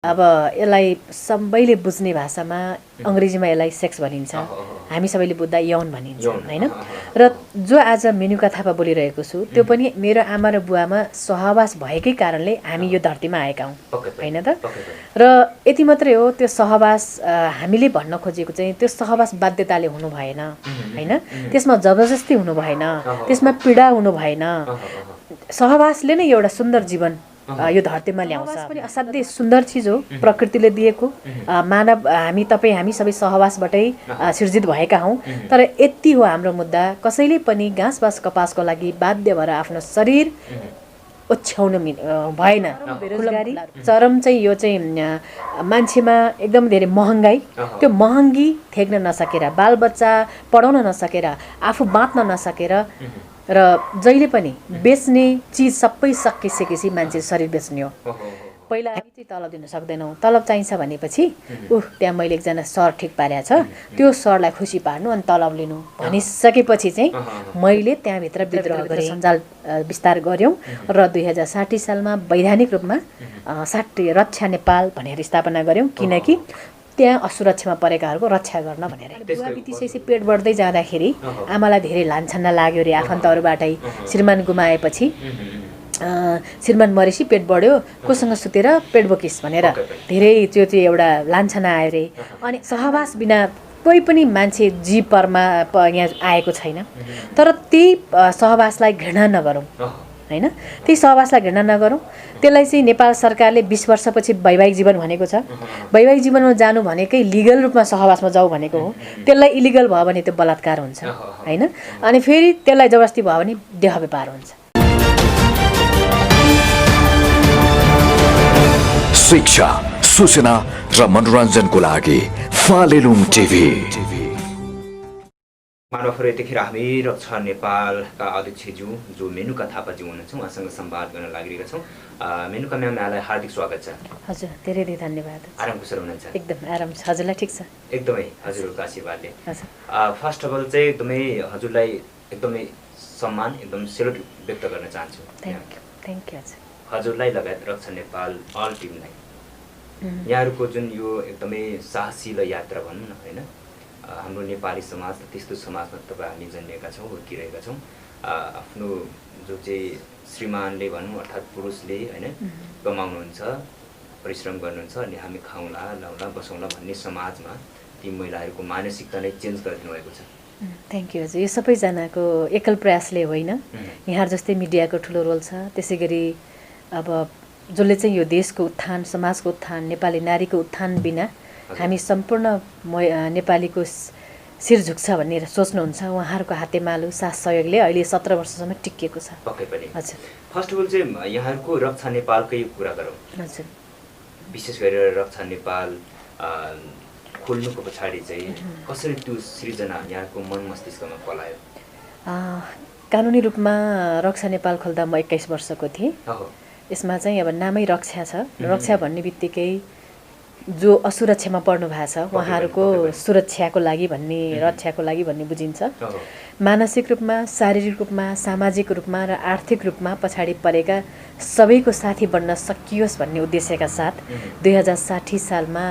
अब यसलाई सबैले बुझ्ने भाषामा अङ्ग्रेजीमा यसलाई सेक्स भनिन्छ, हामी सबैले बुझ्दा यौन भनिन्छ होइन। र जो आज मेनुका थापा बोलिरहेको छु त्यो पनि मेरो आमा र बुवामा सहवास भएकै कारणले हामी यो धरतीमा आएका हौँ होइन त। र यति मात्रै हो, त्यो सहवास हामीले भन्न खोजेको चाहिँ त्यो सहवास बाध्यताले हुनु भएन होइन, त्यसमा जबरजस्ती हुनु भएन, त्यसमा पीडा हुनु भएन। सहवासले नै एउटा सुन्दर जीवन यो धरतीमा ल्याउँछ। पनि असाध्यै सुन्दर चिज हो प्रकृतिले दिएको। मानव हामी सबै सहवासबाटै सिर्जित भएका हौँ। तर यति हो हाम्रो मुद्दा, कसैले पनि घाँसबास कपासको लागि बाध्य भएर आफ्नो शरीर ओछ्याउनु भएन। बेरोजगारी चरम चाहिँ यो चाहिँ मान्छेमा एकदम धेरै महँगाई, त्यो महँगी थेक्न नसकेर, बालबच्चा पढाउन नसकेर, आफू बाँच्न नसकेर र जहिले पनि बेच्ने चिज सबै सकिसकेपछि मान्छे शरीर बेच्ने हो। पहिला हामी चाहिँ तलब दिन सक्दैनौँ, तलब चाहिन्छ भनेपछि त्यहाँ मैले एकजना सर ठिक पारेको छ, त्यो सरलाई खुसी पार्नु अनि तलब लिनु भनिसकेपछि चाहिँ मैले त्यहाँभित्र विद्रोह गरेँ, सञ्जाल विस्तार गऱ्यौँ र 2060 सालमा वैधानिक रूपमा रक्षा नेपाल भनेर स्थापना गऱ्यौँ। किनकि त्यहाँ असुरक्षामा परेकाहरूको रक्षा गर्न भनेर। बुवा बितिसकेपछि पेट बढ्दै जाँदाखेरि आमालाई धेरै लान्छन्ना लाग्यो अरे आफन्तहरूबाटै। श्रीमान गुमाएपछि श्रीमान मरेपछि पेट बढ्यो, कोसँग सुतेर पेट बोकिस् भनेर धेरै त्यो चाहिँ एउटा लान्छना आयो अरे। अनि सहवास बिना कोही पनि मान्छे जीवमा यहाँ आएको छैन। तर त्यही सहवासलाई घृणा नगरौँ होइन, त्यही सहवासलाई घृणा नगरौँ। त्यसलाई चाहिँ नेपाल सरकारले 20 वर्षपछि वैवाहिक जीवन भनेको छ। वैवाहिक जीवनमा जानु भनेकै लिगल रूपमा सहवासमा जाऊ भनेको हो। त्यसलाई इलिगल भयो भने त्यो बलात्कार हुन्छ होइन। अनि फेरि त्यसलाई जबरजस्ती भयो भने देह व्यापार हुन्छ। शिक्षा, सूचना र मनोरञ्जनको लागि फालेलुङ टिभी। मानवहरू यतिखेर हामी रक्षा नेपालका अध्यक्षज्यू जो मेनुका थापाज्यू हुनुहुन्छ उहाँसँग संवाद गर्न लागिरहेका छौँ। मेनुका म्याम, यहाँलाई हार्दिक स्वागत छ। हजुर, धेरै धेरै धन्यवाद। आराम कुशल हुनुहुन्छ? एकदम आराम छ। हजुरलाई ठिक छ? एकदमै, हजुरहरूको आशीर्वादले। हजुर, फर्स्ट अफ अल चाहिँ एकदमै हजुरलाई एकदमै सम्मान, एकदम सेल्युट व्यक्त गर्न चाहन्छु। थ्याङ्क यू हजुर। हजुरलाई लगायत रक्षा नेपाल अल टिमलाई यहाँहरूको जुन यो एकदमै साहसिलो यात्रा भनौँ न होइन, हाम्रो नेपाली समाज त्यस्तो समाजमा तपाईँ हामी जन्मिएका छौँ, हुर्किरहेका छौँ। आफ्नो जो चाहिँ श्रीमानले भनौँ अर्थात् पुरुषले होइन कमाउनुहुन्छ, परिश्रम गर्नुहुन्छ, अनि हामी खाउँला लाउँला बसौँला भन्ने समाजमा ती महिलाहरूको मानसिकता नै चेन्ज गरिदिनु भएको छ। थ्याङ्क यू हजुर। यो सबैजनाको एकल प्रयासले होइन, यहाँ जस्तै मिडियाको ठुलो रोल छ। त्यसै गरी अब जसले चाहिँ यो देशको उत्थान, समाजको उत्थान, नेपाली नारीको उत्थान बिना हामी सम्पूर्ण नेपालीको शिर झुक्छ भन्ने सोच्नुहुन्छ, उहाँहरूको हातेमालो साथ सहयोगले अहिले 17 वर्षसम्म टिकिएको छ। पक्कै पनि। हजुर, फर्स्ट अफ अल चाहिँ यहाँहरूको रक्षा नेपालकै कुरा गरौँ। हजुर, विशेष गरेर रक्षा नेपाल खोल्नुको पछाडि चाहिँ कसरी त्यो सृजना यहाँको मन मस्तिष्कमा पलायो? कानुनी रूपमा रक्षा नेपाल खोल्दा म 21 वर्षको थिएँ। यसमा चाहिँ अब नामै रक्षा छ। रक्षा भन्ने बित्तिकै जो असुरक्षामा पर्नु भएको छ उहाँहरूको सुरक्षाको लागि भन्ने, रक्षाको लागि भन्ने बुझिन्छ। मानसिक रूपमा, शारीरिक रूपमा, सामाजिक रूपमा र आर्थिक रूपमा पछाडि परेका सबैको साथी बन्न सकियोस् भन्ने उद्देश्यका साथ 2060 सालमा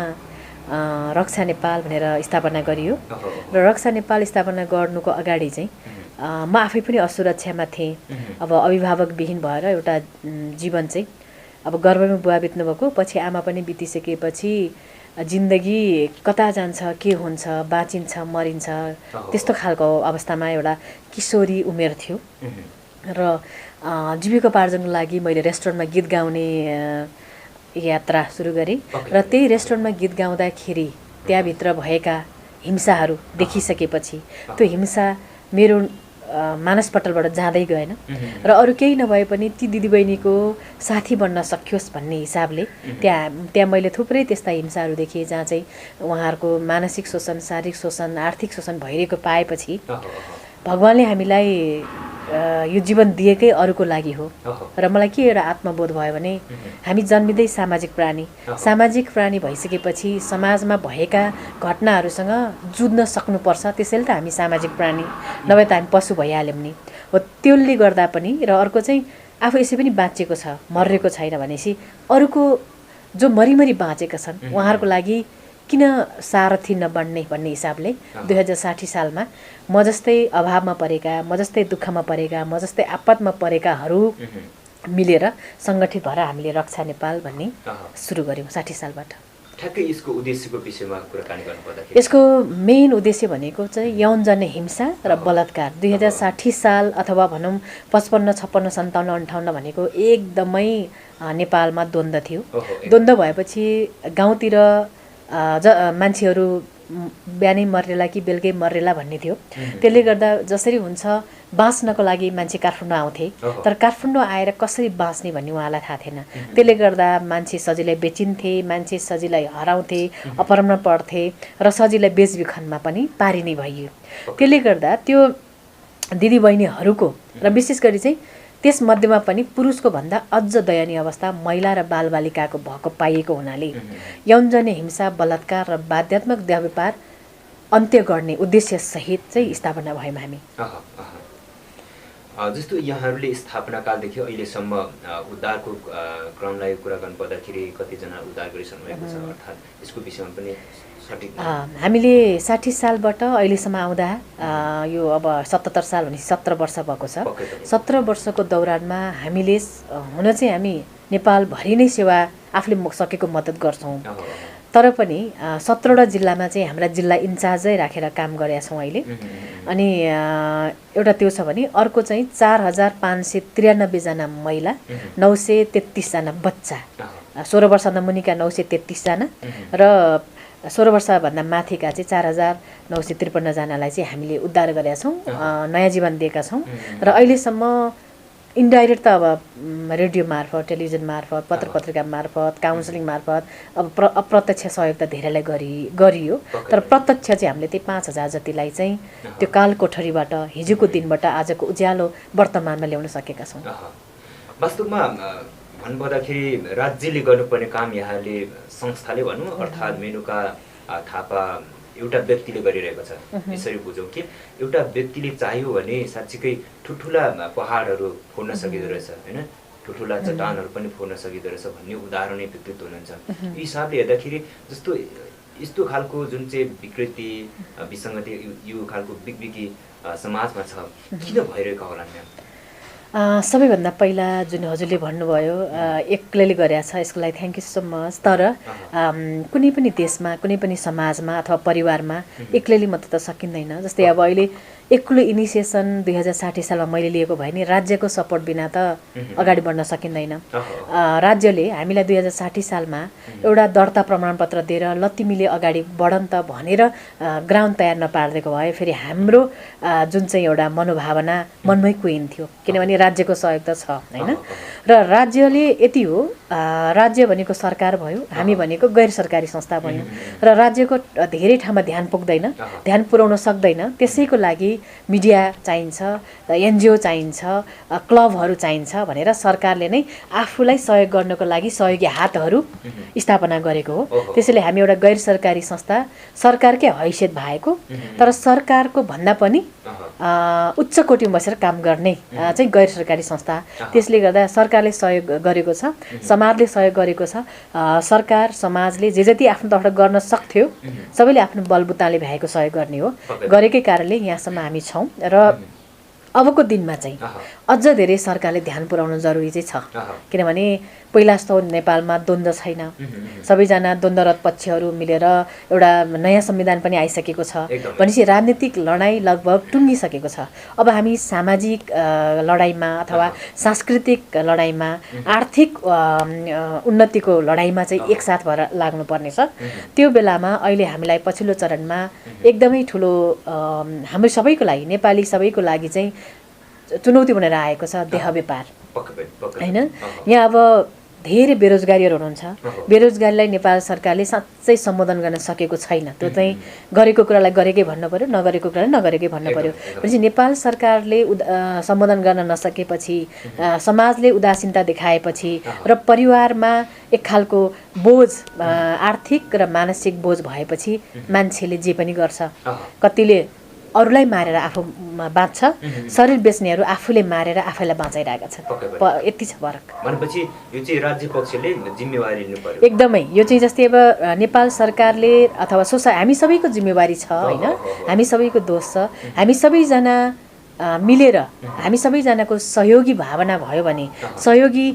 रक्षा नेपाल भनेर स्थापना गरियो। र रक्षा नेपाल स्थापना गर्नुको अगाडि चाहिँ म आफै पनि असुरक्षामा थिएँ। अब अभिभावकविहीन भएर एउटा जीवन चाहिँ अब गर्भमै बुवा बित्नुभएको, पछि आमा पनि बितिसकेपछि जिन्दगी कता जान्छ, के हुन्छ, बाँचिन्छ मरिन्छ, त्यस्तो खालको अवस्थामा एउटा किशोरी उमेर थियो। र जीविकोपार्जनको लागि मैले रेस्टुरेन्टमा गीत गाउने यात्रा सुरु गरेँ। र त्यही रेस्टुरेन्टमा गीत गाउँदाखेरि त्यहाँभित्र भएका हिंसाहरू देखिसकेपछि त्यो हिंसा मेरो मानसपटलबाट जाँदै गएन र अरू केही नभए पनि ती दिदीबहिनीको साथी बन्न सकियोस् भन्ने हिसाबले त्यहाँ मैले थुप्रै त्यस्ता हिंसाहरू देखेँ जहाँ चाहिँ उहाँहरूको मानसिक शोषण, शारीरिक शोषण, आर्थिक शोषण भइरहेको पाएपछि भगवानले हामीलाई यो जीवन दिएकै अरूको लागि हो। र मलाई के एउटा आत्मबोध भयो भने हामी जन्मिँदै सामाजिक प्राणी भइसकेपछि समाजमा भएका घटनाहरूसँग जुझ्न सक्नुपर्छ। त्यसैले त हामी सामाजिक प्राणी, नभए त हामी पशु भइहाल्यौँ नि हो। त्यसले गर्दा पनि र अर्को चाहिँ आफू यसै पनि बाँचेको छ, मरेको छैन भनेपछि अरूको जो मरिमरि बाँचेका छन् उहाँहरूको लागि किन सारथी नबन्ने भन्ने हिसाबले 2060 सालमा म जस्तै अभावमा परेका, म जस्तै दुःखमा परेका, म जस्तै आपतमा परेकाहरू मिलेर सङ्गठित भएर हामीले रक्षा नेपाल भन्ने सुरु गऱ्यौँ 60 सालबाट। ठ्याक्कै यसको उद्देश्यको विषयमा कुराकानी गर्नुपर्दाखेरि यसको मेन उद्देश्य भनेको चाहिँ यौनजन्य हिंसा र बलात्कार 2060 साल अथवा भनौँ 55, 56, 57, 58 भनेको एकदमै नेपालमा द्वन्द्व थियो। द्वन्द्व भएपछि गाउँतिर मान्छेहरू बिहानै मरेला कि बेलुकै मरेला भन्ने थियो। त्यसले गर्दा जसरी हुन्छ बाँच्नको लागि मान्छे काठमाडौँ आउँथे, तर काठमाडौँ आएर कसरी बाँच्ने भन्ने उहाँलाई थाहा थिएन। त्यसले गर्दा मान्छे सजिलै बेचिन्थे, मान्छे सजिलै हराउँथे, अपहरण पर्थे र सजिलै बेचबिखनमा पनि पारिने भइयो। त्यसले गर्दा त्यो दिदीबहिनीहरूको र विशेष गरी चाहिँ त्यस मध्येमा पनि पुरुषको भन्दा अझ दयनीय अवस्था महिला र बालबालिकाको भएको पाइएको हुनाले यौनजन्य हिंसा, बलात्कार र बाध्यात्मक देह व्यापार अन्त्य गर्ने उद्देश्य सहित चाहिँ स्थापना भयौँ हामी। जस्तो यहाँहरूले स्थापना कालदेखि अहिलेसम्म उद्धारको क्रमलाई कुरा गर्नुपर्दाखेरि कतिजना उद्धार गरिसक्नु भएको छ, अर्थात् यसको विषयमा पनि हामीले 60 सालबाट अहिलेसम्म आउँदा यो अब 77 साल भनेपछि 17 वर्ष भएको छ। 17 वर्षको दौरानमा हामीले हुन चाहिँ हामी नेपालभरि नै सेवा आफूले सकेको मद्दत गर्छौँ, तर पनि 17वटा जिल्लामा चाहिँ हाम्रा जिल्ला इन्चार्जै राखेर काम गरेका छौँ अहिले। अनि एउटा त्यो छ भने अर्को चाहिँ 4593 जना महिला, 933 जना बच्चा, 16 वर्षभन्दा मुनिका 933 जना र 16 वर्षभन्दा माथिका चाहिँ 4953 जनालाई चाहिँ हामीले उद्धार गरेका छौँ, नयाँ जीवन दिएका छौँ। र अहिलेसम्म इन्डाइरेक्ट त अब रेडियो मार्फत, टेलिभिजन मार्फत, पत्र पत्रिका मार्फत, काउन्सिलिङ मार्फत अब अप्रत्यक्ष सहयोग त धेरैलाई गरियो, तर प्रत्यक्ष चाहिँ हामीले त्यही 5000 जतिलाई चाहिँ त्यो कालकोठरीबाट हिजोको दिनबाट आजको उज्यालो वर्तमानमा ल्याउन सकेका छौँ। वास्तवमा भन्नुपर्दाखेरि राज्यले गर्नुपर्ने काम यहाँले संस्थाले भनौँ अर्थात् मेनुका थापा एउटा व्यक्तिले गरिरहेको छ। यसरी बुझौँ कि एउटा व्यक्तिले चाहियो भने साँच्चीकै ठुल्ठुला पहाडहरू फोड्न सकिँदो रहेछ, होइन, ठुल्ठुला चट्टानहरू पनि फोड्न सकिँदो रहेछ भन्ने उदाहरणै व्यक्तित्व हुनुहुन्छ। यो हिसाबले हेर्दाखेरि जस्तो यस्तो खालको जुन चाहिँ विकृति, विसङ्गति, यो खालको बिगबिगी समाजमा छ, किन भइरहेको होला म्याम? सबैभन्दा पहिला जुन हजुरले भन्नुभयो एक्लैले गरेका छ, यसको लागि थ्याङ्क यू सो मच। तर कुनै पनि देशमा, कुनै पनि समाजमा अथवा परिवारमा एक्लैले मात्र त सकिँदैन। जस्तै अब अहिले एक्लो इनिसिएसन 2060 सालमा मैले लिएको भए नि राज्यको सपोर्ट बिना त अगाडि बढ्न सकिँदैन। राज्यले हामीलाई 2060 सालमा एउटा दर्ता प्रमाणपत्र दिएर ल तिमीले अगाडि बढ नि त भनेर ग्राउन्ड तयार नपारिदिएको भए फेरि हाम्रो जुन चाहिँ एउटा मनोभावना मनमै कुहिन्थ्यो, किनभने राज्यको सहयोग त छ, होइन। र राज्यले यति हो, राज्य भनेको सरकार भयो, हामी भनेको गैर सरकारी संस्था भयौँ र राज्यको धेरै ठाउँमा ध्यान पुग्दैन, ध्यान पुर्याउन सक्दैन। त्यसैको लागि मिडिया चाहिन्छ, एनजिओ चाहिन्छ, क्लबहरू चाहिन्छ भनेर सरकारले नै आफूलाई सहयोग गर्नको लागि सहयोगी हातहरू स्थापना गरेको हो। त्यसैले हामी एउटा गैर सरकारी संस्था, सरकारकै हैसियत भएको तर सरकारको भन्दा पनि उच्च कोटिमा बसेर काम गर्ने चाहिँ गैर सरकारी संस्था। त्यसले गर्दा सरकारले सहयोग गरेको छ, समाजले सहयोग गरेको छ। सरकार समाजले जे जति आफ्नो तर्फबाट गर्न सक्थ्यो सबैले आफ्नो बलबुताले भ्याएको सहयोग गर्ने हो, गरेकै कारणले यहाँसम्म हामी छौँ। र अबको दिनमा चाहिँ अझ धेरै सरकारले ध्यान पुर्याउनु जरुरी चाहिँ छ, किनभने पहिला जस्तो नेपालमा द्वन्द्व छैन, सबैजना द्वन्द्वरत पक्षहरू मिलेर एउटा नयाँ संविधान पनि आइसकेको छ भनेपछि राजनीतिक लडाइँ लगभग टुङ्गिसकेको छ। अब हामी सामाजिक लडाइँमा अथवा सांस्कृतिक लडाइँमा, आर्थिक उन्नतिको लडाइँमा चाहिँ एकसाथ भएर लाग्नुपर्नेछ। त्यो बेलामा अहिले हामीलाई पछिल्लो चरणमा एकदमै ठुलो हाम्रो सबैको लागि, नेपाली सबैको लागि चाहिँ चुनौती बनेर आएको छ देह व्यापार, होइन। यहाँ अब धेरै बेरोजगारीहरू हुनुहुन्छ, बेरोजगारीलाई नेपाल सरकारले साँच्चै सम्बोधन गर्न सकेको छैन। त्यो चाहिँ गरेको कुरालाई गरेकै भन्नु पर्यो, नगरेको कुरालाई नगरेकै भन्नु पर्यो। भनेपछि नेपाल सरकारले सम्बोधन गर्न नसकेपछि, समाजले उदासीनता देखाएपछि र परिवारमा एक खालको बोझ, आर्थिक र मानसिक बोझ भएपछि मान्छेले जे पनि गर्छ। कतिले अरूलाई मारेर आफूमा बाँच्छ, शरीर बेच्नेहरू आफूले मारेर आफैलाई बाँचाइरहेका छन्। यति छ फरक। भनेपछि यो चाहिँ राज्य पक्षले जिम्मेवारी लिनु पर्यो। एकदमै यो चाहिँ जस्तै अब नेपाल सरकारले अथवा हामी सबैको जिम्मेवारी छ होइन, हामी सबैको दोष छ। हामी सबैजना मिलेर हामी सबैजनाको सहयोगी भावना भयो भने, सहयोगी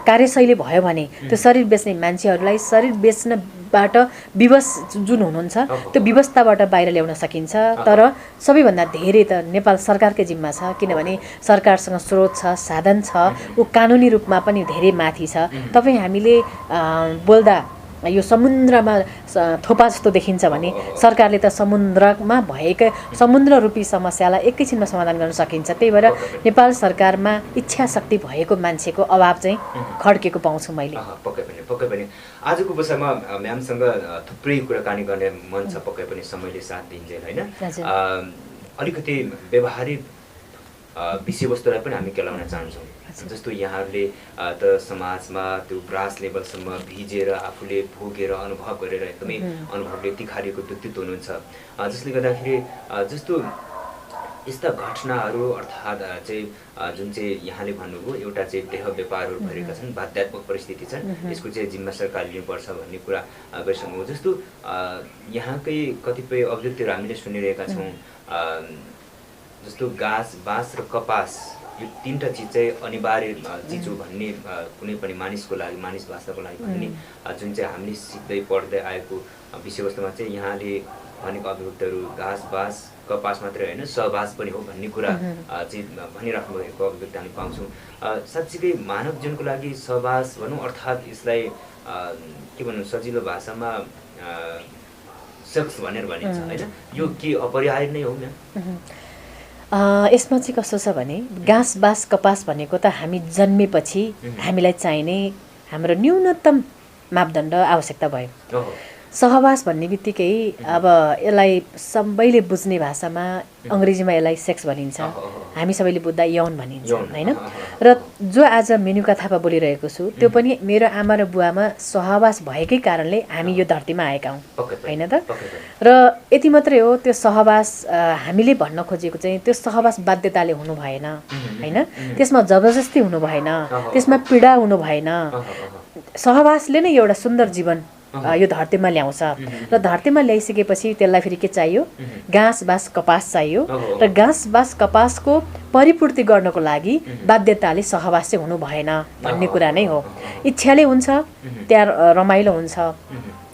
कार्यशैली भयो भने त्यो शरीर बेच्ने मान्छेहरूलाई शरीर बेच्नबाट विवश जुन हुनुहुन्छ त्यो व्यवस्थाबाट बाहिर ल्याउन सकिन्छ। तर सबैभन्दा धेरै त नेपाल सरकारकै जिम्मा छ, किनभने सरकारसँग स्रोत छ, साधन छ, ऊ कानुनी रूपमा पनि धेरै माथि छ। तपाईँ हामीले बोल्दा यो समुद्रमा थोपा जस्तो देखिन्छ भने सरकारले त समुद्रमा भएकै समुद्र रूपी समस्यालाई एकैछिनमा समाधान गर्न सकिन्छ। त्यही भएर नेपाल सरकारमा इच्छा शक्ति भएको मान्छेको अभाव चाहिँ खड्केको पाउँछु मैले। पक्कै पनि आजको विषयमा म्यामसँग थुप्रै कुराकानी गर्ने मन छ, पक्कै पनि समयले साथ दिन्छ होइन। अलिकति व्यवहारिक विषयवस्तुलाई पनि हामी केलाउन चाहन्छौँ। जस्तो यहाँहरूले त समाजमा त्यो ग्रास लेभलसम्म भिजेर आफूले भोगेर अनुभव गरेर एकदमै अनुभवले तिखारिएको व्यक्तित्व हुनुहुन्छ, जसले गर्दाखेरि जस्तो यस्ता घटनाहरू अर्थात् चाहिँ जुन चाहिँ यहाँले भन्नुभयो एउटा चाहिँ देह व्यापारहरू भएका छन्, बाध्यात्मक परिस्थिति छन्, यसको चाहिँ जिम्मा सरकार लिनुपर्छ भन्ने कुरा गरिसक्नुभयो। जस्तो यहाँकै कतिपय अभिव्यक्तिहरू हामीले सुनिरहेका छौँ, जस्तो घाँस, बाँस र कपास यो तीनटा चिज चाहिँ अनिवार्य चिज हो भन्ने कुनै पनि मानिसको लागि, मानिस बाँच्नको लागि भन्ने जुन चाहिँ हामीले सिक्दै पढ्दै आएको विषयवस्तुमा चाहिँ यहाँले भनेको अभिव्यक्तिहरू घाँस, बाँस, कपास मात्रै होइन सहवास पनि हो भन्ने कुरा चाहिँ भनिराख्नु भएको अभिव्यक्ति हामी पाउँछौँ। साँच्चीकै मानव जीवनको लागि सहवास भनौँ, अर्थात् यसलाई के भनौँ सजिलो भाषामा सेक्स भनेर भनिन्छ होइन, यो के अपरिहार्य नै हो म्याम? यसमा चाहिँ कस्तो छ भने घाँस, बाँस, कपास भनेको त हामी जन्मेपछि हामीलाई चाहिने हाम्रो न्यूनतम मापदण्ड आवश्यकता भयो। सहवास भन्ने बित्तिकै अब यसलाई सबैले बुझ्ने भाषामा अङ्ग्रेजीमा यसलाई सेक्स भनिन्छ, हामी सबैले बुझ्दा यौन भनिन्छ होइन। र जो आज मेनुका थापा बोलिरहेको छु त्यो पनि मेरो आमा र बुवामा सहवास भएकै कारणले हामी यो धरतीमा आएका हौँ होइन त। र यति मात्रै हो, त्यो सहवास हामीले भन्न खोजेको चाहिँ त्यो सहवास बाध्यताले हुनु भएन होइन, त्यसमा जबरजस्ती हुनु भएन, त्यसमा पीडा हुनु भएन। सहवासले नै एउटा सुन्दर जीवन यो धरतीमा ल्याउँछ र धरतीमा ल्याइसकेपछि त्यसलाई फेरि के चाहियो? घाँस, बाँस, कपास चाहियो। र घाँस, बाँस, कपासको परिपूर्ति गर्नको लागि बाध्यताले सहवास चाहिँ हुनु भएन भन्ने कुरा नै हो। इच्छाले हुन्छ त्यहाँ रमाइलो हुन्छ,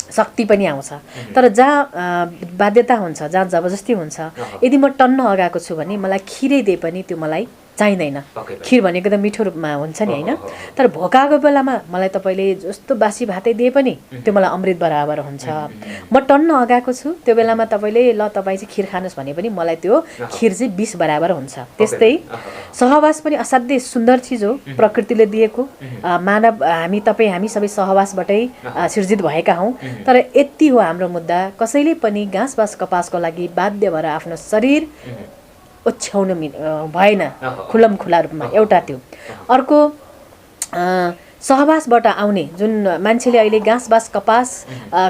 शक्ति पनि आउँछ। तर जहाँ बाध्यता हुन्छ, जहाँ जबरजस्ती हुन्छ, यदि म टन्न अगाएको छु भने मलाई खिरै दिए पनि त्यो मलाई चाहिँदैन। खिर भनेको त मिठो रूपमा हुन्छ नि होइन, तर भोकाएको बेलामा मलाई तपाईँले जस्तो बासी भातै दिए पनि त्यो मलाई अमृत बराबर हुन्छ। म टन्न अगाएको छु त्यो बेलामा तपाईँले ल तपाईँ चाहिँ खिर खानुहोस् भने पनि मलाई त्यो खिर चाहिँ विष बराबर हुन्छ। त्यस्तै सहवास पनि असाध्यै सुन्दर चिज हो, प्रकृतिले दिएको मानव हामी सबै सहवासबाटै सिर्जित भएका हौँ। तर यति हो हाम्रो मुद्दा, कसैले पनि घाँस, बाँस, कपासको लागि बाध्य भएर आफ्नो शरीर ओछ्याउनु भएन खुल्लम खुल्ला रूपमा। एउटा त्यो, अर्को सहवासबाट आउने जुन मान्छेले अहिले घाँस, बाँस, कपास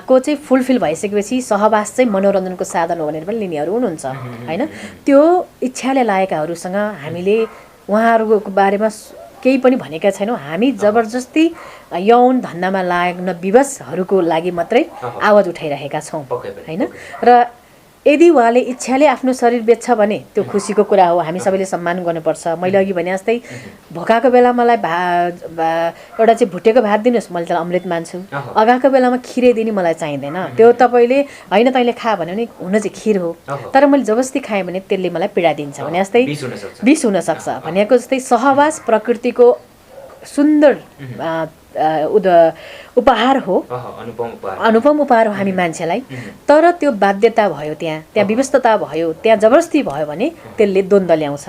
को चाहिँ फुलफिल भइसकेपछि सहवास चाहिँ मनोरञ्जनको साधन हो भनेर पनि लिनेहरू हुनुहुन्छ होइन। त्यो इच्छाले लागेकाहरूसँग हामीले उहाँहरूको बारेमा केही पनि भनेका छैनौँ। हामी जबरजस्ती यौन धन्दामा लाग्न विवशहरूको लागि मात्रै आवाज उठाइरहेका छौँ होइन। र यदि उहाँले इच्छाले आफ्नो शरीर बेच्छ भने त्यो खुसीको कुरा हो, हामी सबैले सम्मान गर्नुपर्छ। मैले अघि भने जस्तै भोकाएको बेला मलाई एउटा चाहिँ भुटेको भात दिनुहोस्, मैले त्यसलाई अमृत मान्छु। अगाएको बेलामा खिरै दिने मलाई चाहिँदैन। त्यो तपाईँले होइन तैँले खा भन्यो भने हुन चाहिँ खिर हो, तर मैले जबरजस्ती खाएँ भने त्यसले मलाई पीडा दिन्छ भने जस्तै विष हुनसक्छ भनेको जस्तै सहवास प्रकृतिको सुन्दर उपहार हो, अनुपम उपहार हो हामी मान्छेलाई। तर त्यो बाध्यता भयो, त्यहाँ व्यवस्थता भयो, त्यहाँ जबरजस्ती भयो भने त्यसले द्वन्द्व ल्याउँछ।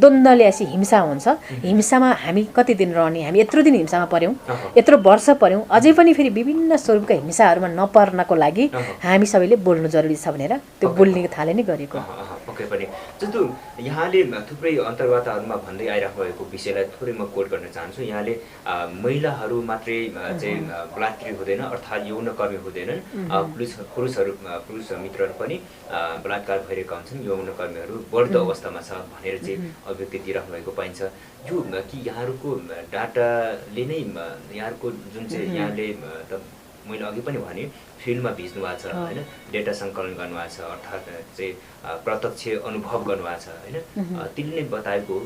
द्वन्द्व ल्याएपछि हिंसा हुन्छ। हिंसामा हामी कति दिन रहने? हामी यत्रो दिन हिंसामा पऱ्यौँ, यत्रो वर्ष पऱ्यौँ, अझै पनि फेरि विभिन्न स्वरूपका हिंसाहरूमा नपर्नको लागि हामी सबैले बोल्नु जरुरी छ भनेर त्यो बोल्ने थाले नै गरेको। पक्कै पनि जस्तो यहाँले थुप्रै अन्तर्वार्ताहरूमा भन्दै आइराख्नु भएको विषयलाई थोरै म कोट गर्न चाहन्छु। यहाँले महिलाहरू पुरुषहरू मात्रै चाहिँ बलात्कारी हुँदैन अर्थात् यौनकर्मी हुँदैनन्, पुरुष मित्रहरू पनि बलात्कार भइरहेका हुन्छन्, यौनकर्मीहरू बढ्दो अवस्थामा छ भनेर चाहिँ अभिव्यक्ति दिइराख्नु भएको पाइन्छ। यो कि यहाँहरूको डाटाले नै यहाँहरूको जुन चाहिँ यहाँले त मैले अघि पनि भने फिल्डमा भिज्नु भएको छ होइन, डेटा सङ्कलन गर्नुभएको छ अर्थात् चाहिँ प्रत्यक्ष अनुभव गर्नुभएको छ होइन, त्यसले नै बताएको हो।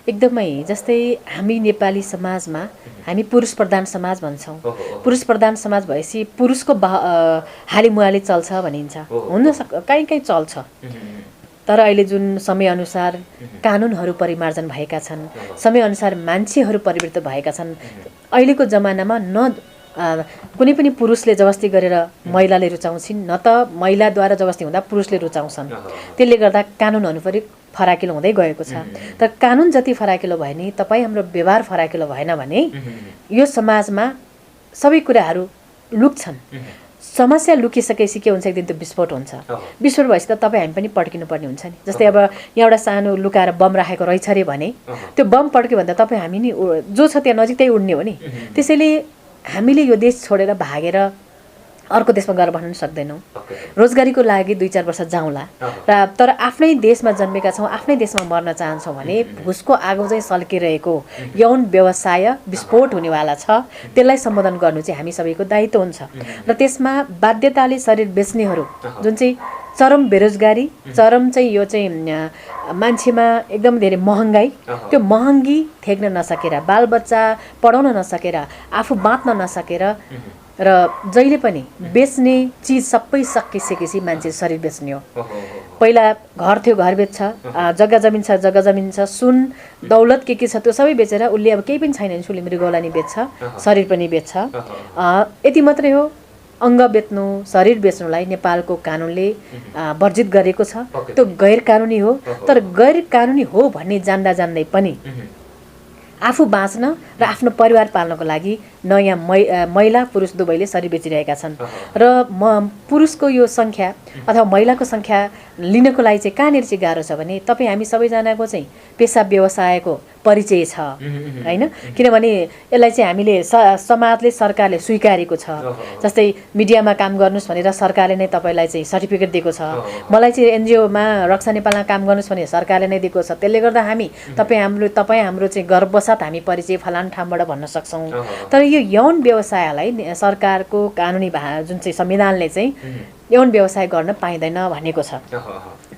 एकदमै जस्तै हामी नेपाली समाजमा हामी पुरुष प्रधान समाज भन्छौँ। पुरुष प्रधान समाज भएपछि पुरुषको हालिमुहाली चल्छ भनिन्छ, हुन कहीँ कहीँ चल्छ, तर अहिले जुन समयअनुसार कानुनहरू परिमार्जन भएका छन्, समयअनुसार मान्छेहरू परिवर्तित भएका छन्, अहिलेको जमानामा न कुनै पनि पुरुषले जबस्ती गरेर महिलाले रुचाउँछिन्, न त महिलाद्वारा जबस्ती हुँदा पुरुषले रुचाउँछन्। त्यसले गर्दा कानुनहरू पनि फराकिलो हुँदै गएको छ। तर कानुन जति फराकिलो भयो नि तपाईँ हाम्रो व्यवहार फराकिलो भएन भने यो समाजमा सबै कुराहरू लुक्छन्। समस्या लुकिसकेपछि के हुन्छ, एक दिन त्यो विस्फोट हुन्छ। विस्फोट भएपछि त तपाईँ हामी पनि पड्किनु पर्ने हुन्छ नि। जस्तै अब यहाँ एउटा सानो लुकाएर बम राखेको रहेछ अरे भने त्यो बम पड्क्यो भने त तपाईँ हामी नि जो छ त्यहाँ नजिक त्यही उड्ने हो नि। त्यसैले हामीले यो देश छोडेर भागेर अर्को देशमा गएर बस्न सक्दैनौँ। रोजगारीको लागि 2-4 वर्ष जाउँला र तर आफ्नै देशमा जन्मेका छौँ, आफ्नै देशमा मर्न चाहन्छौँ भने भुसको आगो चाहिँ सल्किरहेको यौन व्यवसाय विस्फोट हुनेवाला छ। त्यसलाई सम्बोधन गर्नु चाहिँ हामी सबैको दायित्व हुन्छ। र त्यसमा बाध्यताले शरीर बेच्नेहरू जुन चाहिँ चरम बेरोजगारी, चरम चाहिँ यो चाहिँ मान्छेमा एकदम धेरै महँगाई, त्यो महँगी थेक्न नसकेर, बालबच्चा पढाउन नसकेर, आफू बाँच्न नसकेर र जहिले पनि बेच्ने चिज सबै सकिसकेपछि मान्छे शरीर बेच्ने हो। पहिला घर थियो घर बेच्छ, जग्गा जमिन छ जग्गा जमिन छ, सुन दौलत के छ त्यो सबै बेचेर उसले अब केही पनि छैन भने उसले मृगौलानी बेच्छ, शरीर पनि बेच्छ। यति मात्रै हो, अङ्ग बेच्नु, शरीर बेच्नुलाई नेपालको कानुनले वर्जित गरेको छ। त्यो गैर कानुनी हो। तर गैर कानुनी हो भन्ने जान्दा जान्दै पनि आफू बाँच्न र आफ्नो परिवार पाल्नको लागि नयाँ महिला पुरुष दुवैले शरीर बेचिरहेका छन्। र पुरुषको यो सङ्ख्या अथवा महिलाको सङ्ख्या लिनको लागि चाहिँ कहाँनिर चाहिँ गाह्रो छ भने तपाईँ हामी सबैजनाको चाहिँ पेसा व्यवसायको परिचय छ होइन। किनभने यसलाई चाहिँ हामीले समाजले सरकारले स्वीकारेको छ। जस्तै मिडियामा काम गर्नुहोस् भनेर सरकारले नै तपाईँलाई चाहिँ सर्टिफिकेट दिएको छ। मलाई चाहिँ एनजिओमा रक्षा नेपालमा काम गर्नुहोस् भने सरकारले नै दिएको छ। त्यसले गर्दा हामी तपाईँ हाम्रो चाहिँ गर्वसाथ हामी परिचय फलान ठाउँबाट भन्न सक्छौँ। तर यो यौन व्यवसायलाई सरकारको कानुनी जुन चाहिँ संविधानले चाहिँ यौन व्यवसाय गर्न पाइँदैन भनेको छ।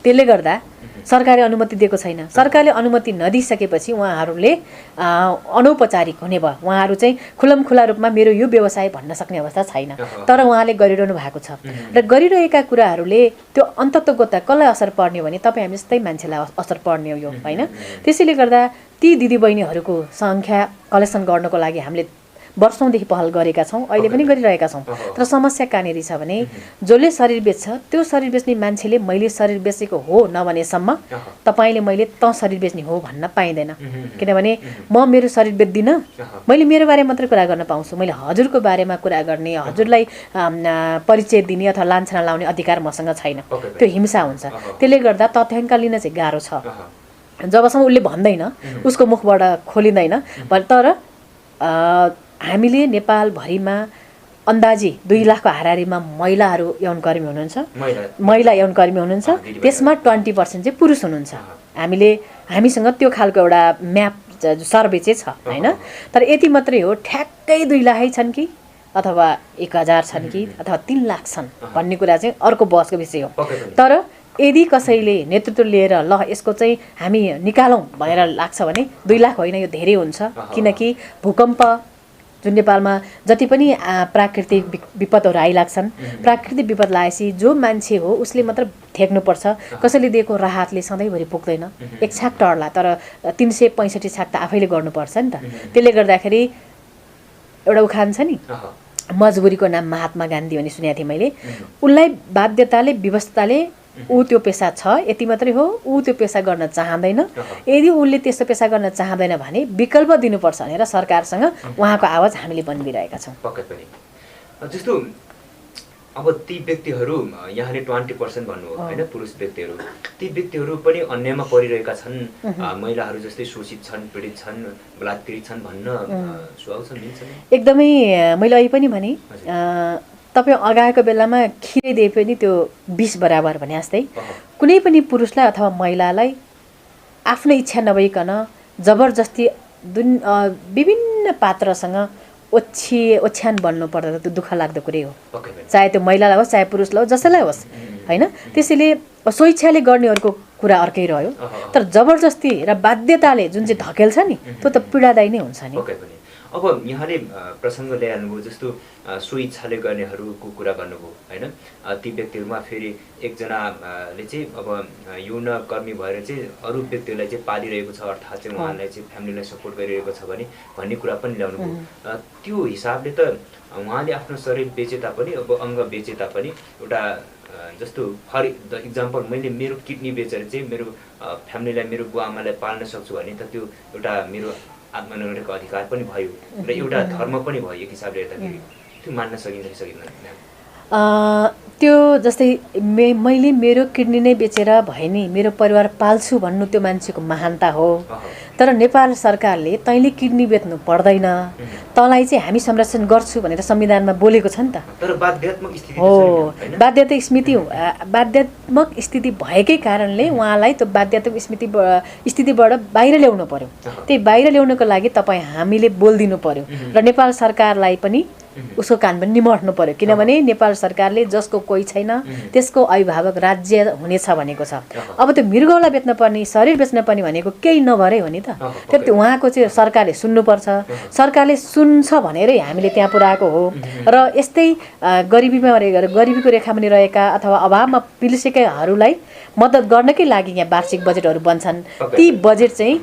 त्यसले गर्दा सरकारले अनुमति दिएको छैन। सरकारले अनुमति नदिइसकेपछि उहाँहरूले अनौपचारिक हुने भयो। उहाँहरू चाहिँ खुलमखुला रूपमा मेरो यो व्यवसाय भन्न सक्ने अवस्था छैन, तर उहाँले गरिरहनु भएको छ। र गरिरहेका कुराहरूले त्यो अन्तत्वगत कसलाई असर पर्ने हो भने तपाईँ हामी जस्तै मान्छेलाई असर पर्ने हो यो होइन। त्यसैले गर्दा ती दिदीबहिनीहरूको सङ्ख्या कलेक्सन गर्नको लागि हामीले वर्षौँदेखि पहल गरेका छौँ, अहिले पनि गरिरहेका छौँ। तर समस्या कहाँनिर छ भने जसले शरीर बेच्छ त्यो शरीर बेच्ने मान्छेले मैले शरीर बेचेको हो नभनेसम्म तपाईँले मैले त शरीर बेच्ने हो भन्न पाइँदैन। किनभने म मेरो शरीर बेच्दिनँ, मैले मेरो बारेमा मात्रै कुरा गर्न पाउँछु। मैले हजुरको बारेमा कुरा गर्ने, हजुरलाई परिचय दिने अथवा लान्छना लाउने अधिकार मसँग छैन। त्यो हिंसा हुन्छ। त्यसले गर्दा तथ्याङ्क लिन चाहिँ गाह्रो छ। जबसम्म उसले भन्दैन, उसको मुखबाट खोलिँदैन। तर हामीले नेपालभरिमा अन्दाजी 2 लाखको हाराहारीमा महिलाहरू यौनकर्मी हुनुहुन्छ, महिला यौनकर्मी हुनुहुन्छ। त्यसमा 20% चाहिँ पुरुष हुनुहुन्छ। हामीसँग त्यो खालको एउटा म्याप सर्वे चाहिँ छ होइन। तर यति मात्रै हो, ठ्याक्कै 2 लाखै छन् कि अथवा 1000 छन् कि अथवा 3 लाख छन् भन्ने कुरा चाहिँ अर्को बहसको विषय हो। तर यदि कसैले नेतृत्व लिएर ल यसको चाहिँ हामी निकालौँ भनेर लाग्छ भने 2 लाख होइन, यो धेरै हुन्छ। किनकि भूकम्प जुन नेपालमा जति पनि प्राकृतिक विपदहरू आइलाग्छन्, प्राकृतिक विपद लागेपछि जो मान्छे हो उसले मात्र ठेक्नुपर्छ। कसैले दिएको राहतले सधैँभरि पुग्दैन। 1 छाक टर्ला, तर 365 छाक त आफैले गर्नुपर्छ नि त। त्यसले गर्दाखेरि एउटा उखान छ नि, मजबुरीको नाम महात्मा गान्धी भन्ने सुनेको थिएँ मैले। उसलाई बाध्यताले व्यवस्थाले ऊ त्यो पेसा छ, यति मात्रै हो, ऊ त्यो पेसा गर्न चाहँदैन। यदि उसले त्यस्तो पेसा गर्न चाहँदैन भने विकल्प दिनुपर्छ भनेर सरकारसँग उहाँको आवाज हामीले बनिरहेका छौँ। पक्कै पनि जस्तो अब ती व्यक्तिहरू यहाँले 20% भन्नुभयो होइन पुरुष व्यक्तिहरू, ती व्यक्तिहरू पनि अन्यायमा परिरहेका छन्, महिलाहरू जस्तै शोषित छन्, पीडित छन्, बलात्कृत छन् भन्न सुहाउँछ, मिल्छ नि? एकदमै मैले अहिले पनि भने तपाईँ अगाएको बेलामा खिरै दिए पनि त्यो 20 बराबर भने जस्तै कुनै पनि पुरुषलाई अथवा महिलालाई आफ्नो इच्छा नभइकन जबरजस्ती विभिन्न पात्रसँग ओछ्यान बन्नु पर्दा त्यो दुःख लाग्दो कुरै हो, चाहे त्यो महिलालाई होस् चाहे पुरुषलाई होस् जसैलाई होस् होइन। त्यसैले स्वेच्छाले गर्नेहरूको कुरा अर्कै रह्यो, तर जबरजस्ती र बाध्यताले जुन चाहिँ ढकेल्छ नि त्यो त पीडादायी नै हुन्छ नि। अब यहाँले प्रसङ्ग ल्याउनुभयो, जस्तो स्वेच्छाले गर्नेहरूको कुरा गर्नुभयो होइन। ती व्यक्तिहरूमा फेरि एकजनाले चाहिँ अब यौन कर्मी भएर चाहिँ अरू व्यक्तिहरूलाई चाहिँ पालिरहेको छ, अर्थात् चाहिँ उहाँलाई चाहिँ फ्यामिलीलाई सपोर्ट गरिरहेको छ भन्ने कुरा पनि ल्याउनुभयो। त्यो हिसाबले त उहाँले आफ्नो शरीर बेचे तापनि, अब अङ्ग बेचे तापनि एउटा जस्तो फर इक्जाम्पल मैले मेरो किडनी बेचेर चाहिँ मेरो फ्यामिलीलाई, मेरो बुवा आमालाई पाल्न सक्छु भने त त्यो एउटा मेरो आत्मनिर्भरको अधिकार पनि भयो र एउटा धर्म पनि भयो एक हिसाबले हेर्दाखेरि। त्यो मान्न सकिन्छ कि सकिँदैन? त्यो जस्तै मैले मेरो किडनी नै बेचेर भए नि मेरो परिवार पाल्छु भन्नु त्यो मान्छेको महानता हो। तर नेपाल सरकारले तैँले किडनी बेच्नु पर्दैन, तँलाई चाहिँ हामी संरक्षण गर्छु भनेर संविधानमा बोलेको छ नि त। तर बाध्यात्मक स्थिति हो, बाध्यात्मक स्थिति भएकै कारणले उहाँलाई त्यो बाध्यात्मक स्थितिबाट बाहिर ल्याउनु पर्यो। त्यही बाहिर ल्याउनको लागि तपाईँ हामीले बोलिदिनु पर्यो र नेपाल सरकारलाई पनि उसको कान पनि निमट्नु पर्यो, किनभने नेपाल सरकारले जसको कोही छैन त्यसको अभिभावक राज्य हुनेछ भनेको छ। अब त्यो मृगौला बेच्न पर्ने, शरीर बेच्न पर्ने भनेको केही नभरै हो नि त। त्यो उहाँको चाहिँ सरकारले सुन्नुपर्छ, सरकारले सुन्छ भनेरै हामीले त्यहाँ पुऱ्याएको हो। र यस्तै गरिबीको रेखामा रहेका अथवा अभावमा पिल्सेकाहरूलाई मद्दत गर्नकै लागि यहाँ वार्षिक बजेटहरू बन्छन्। ती बजेट चाहिँ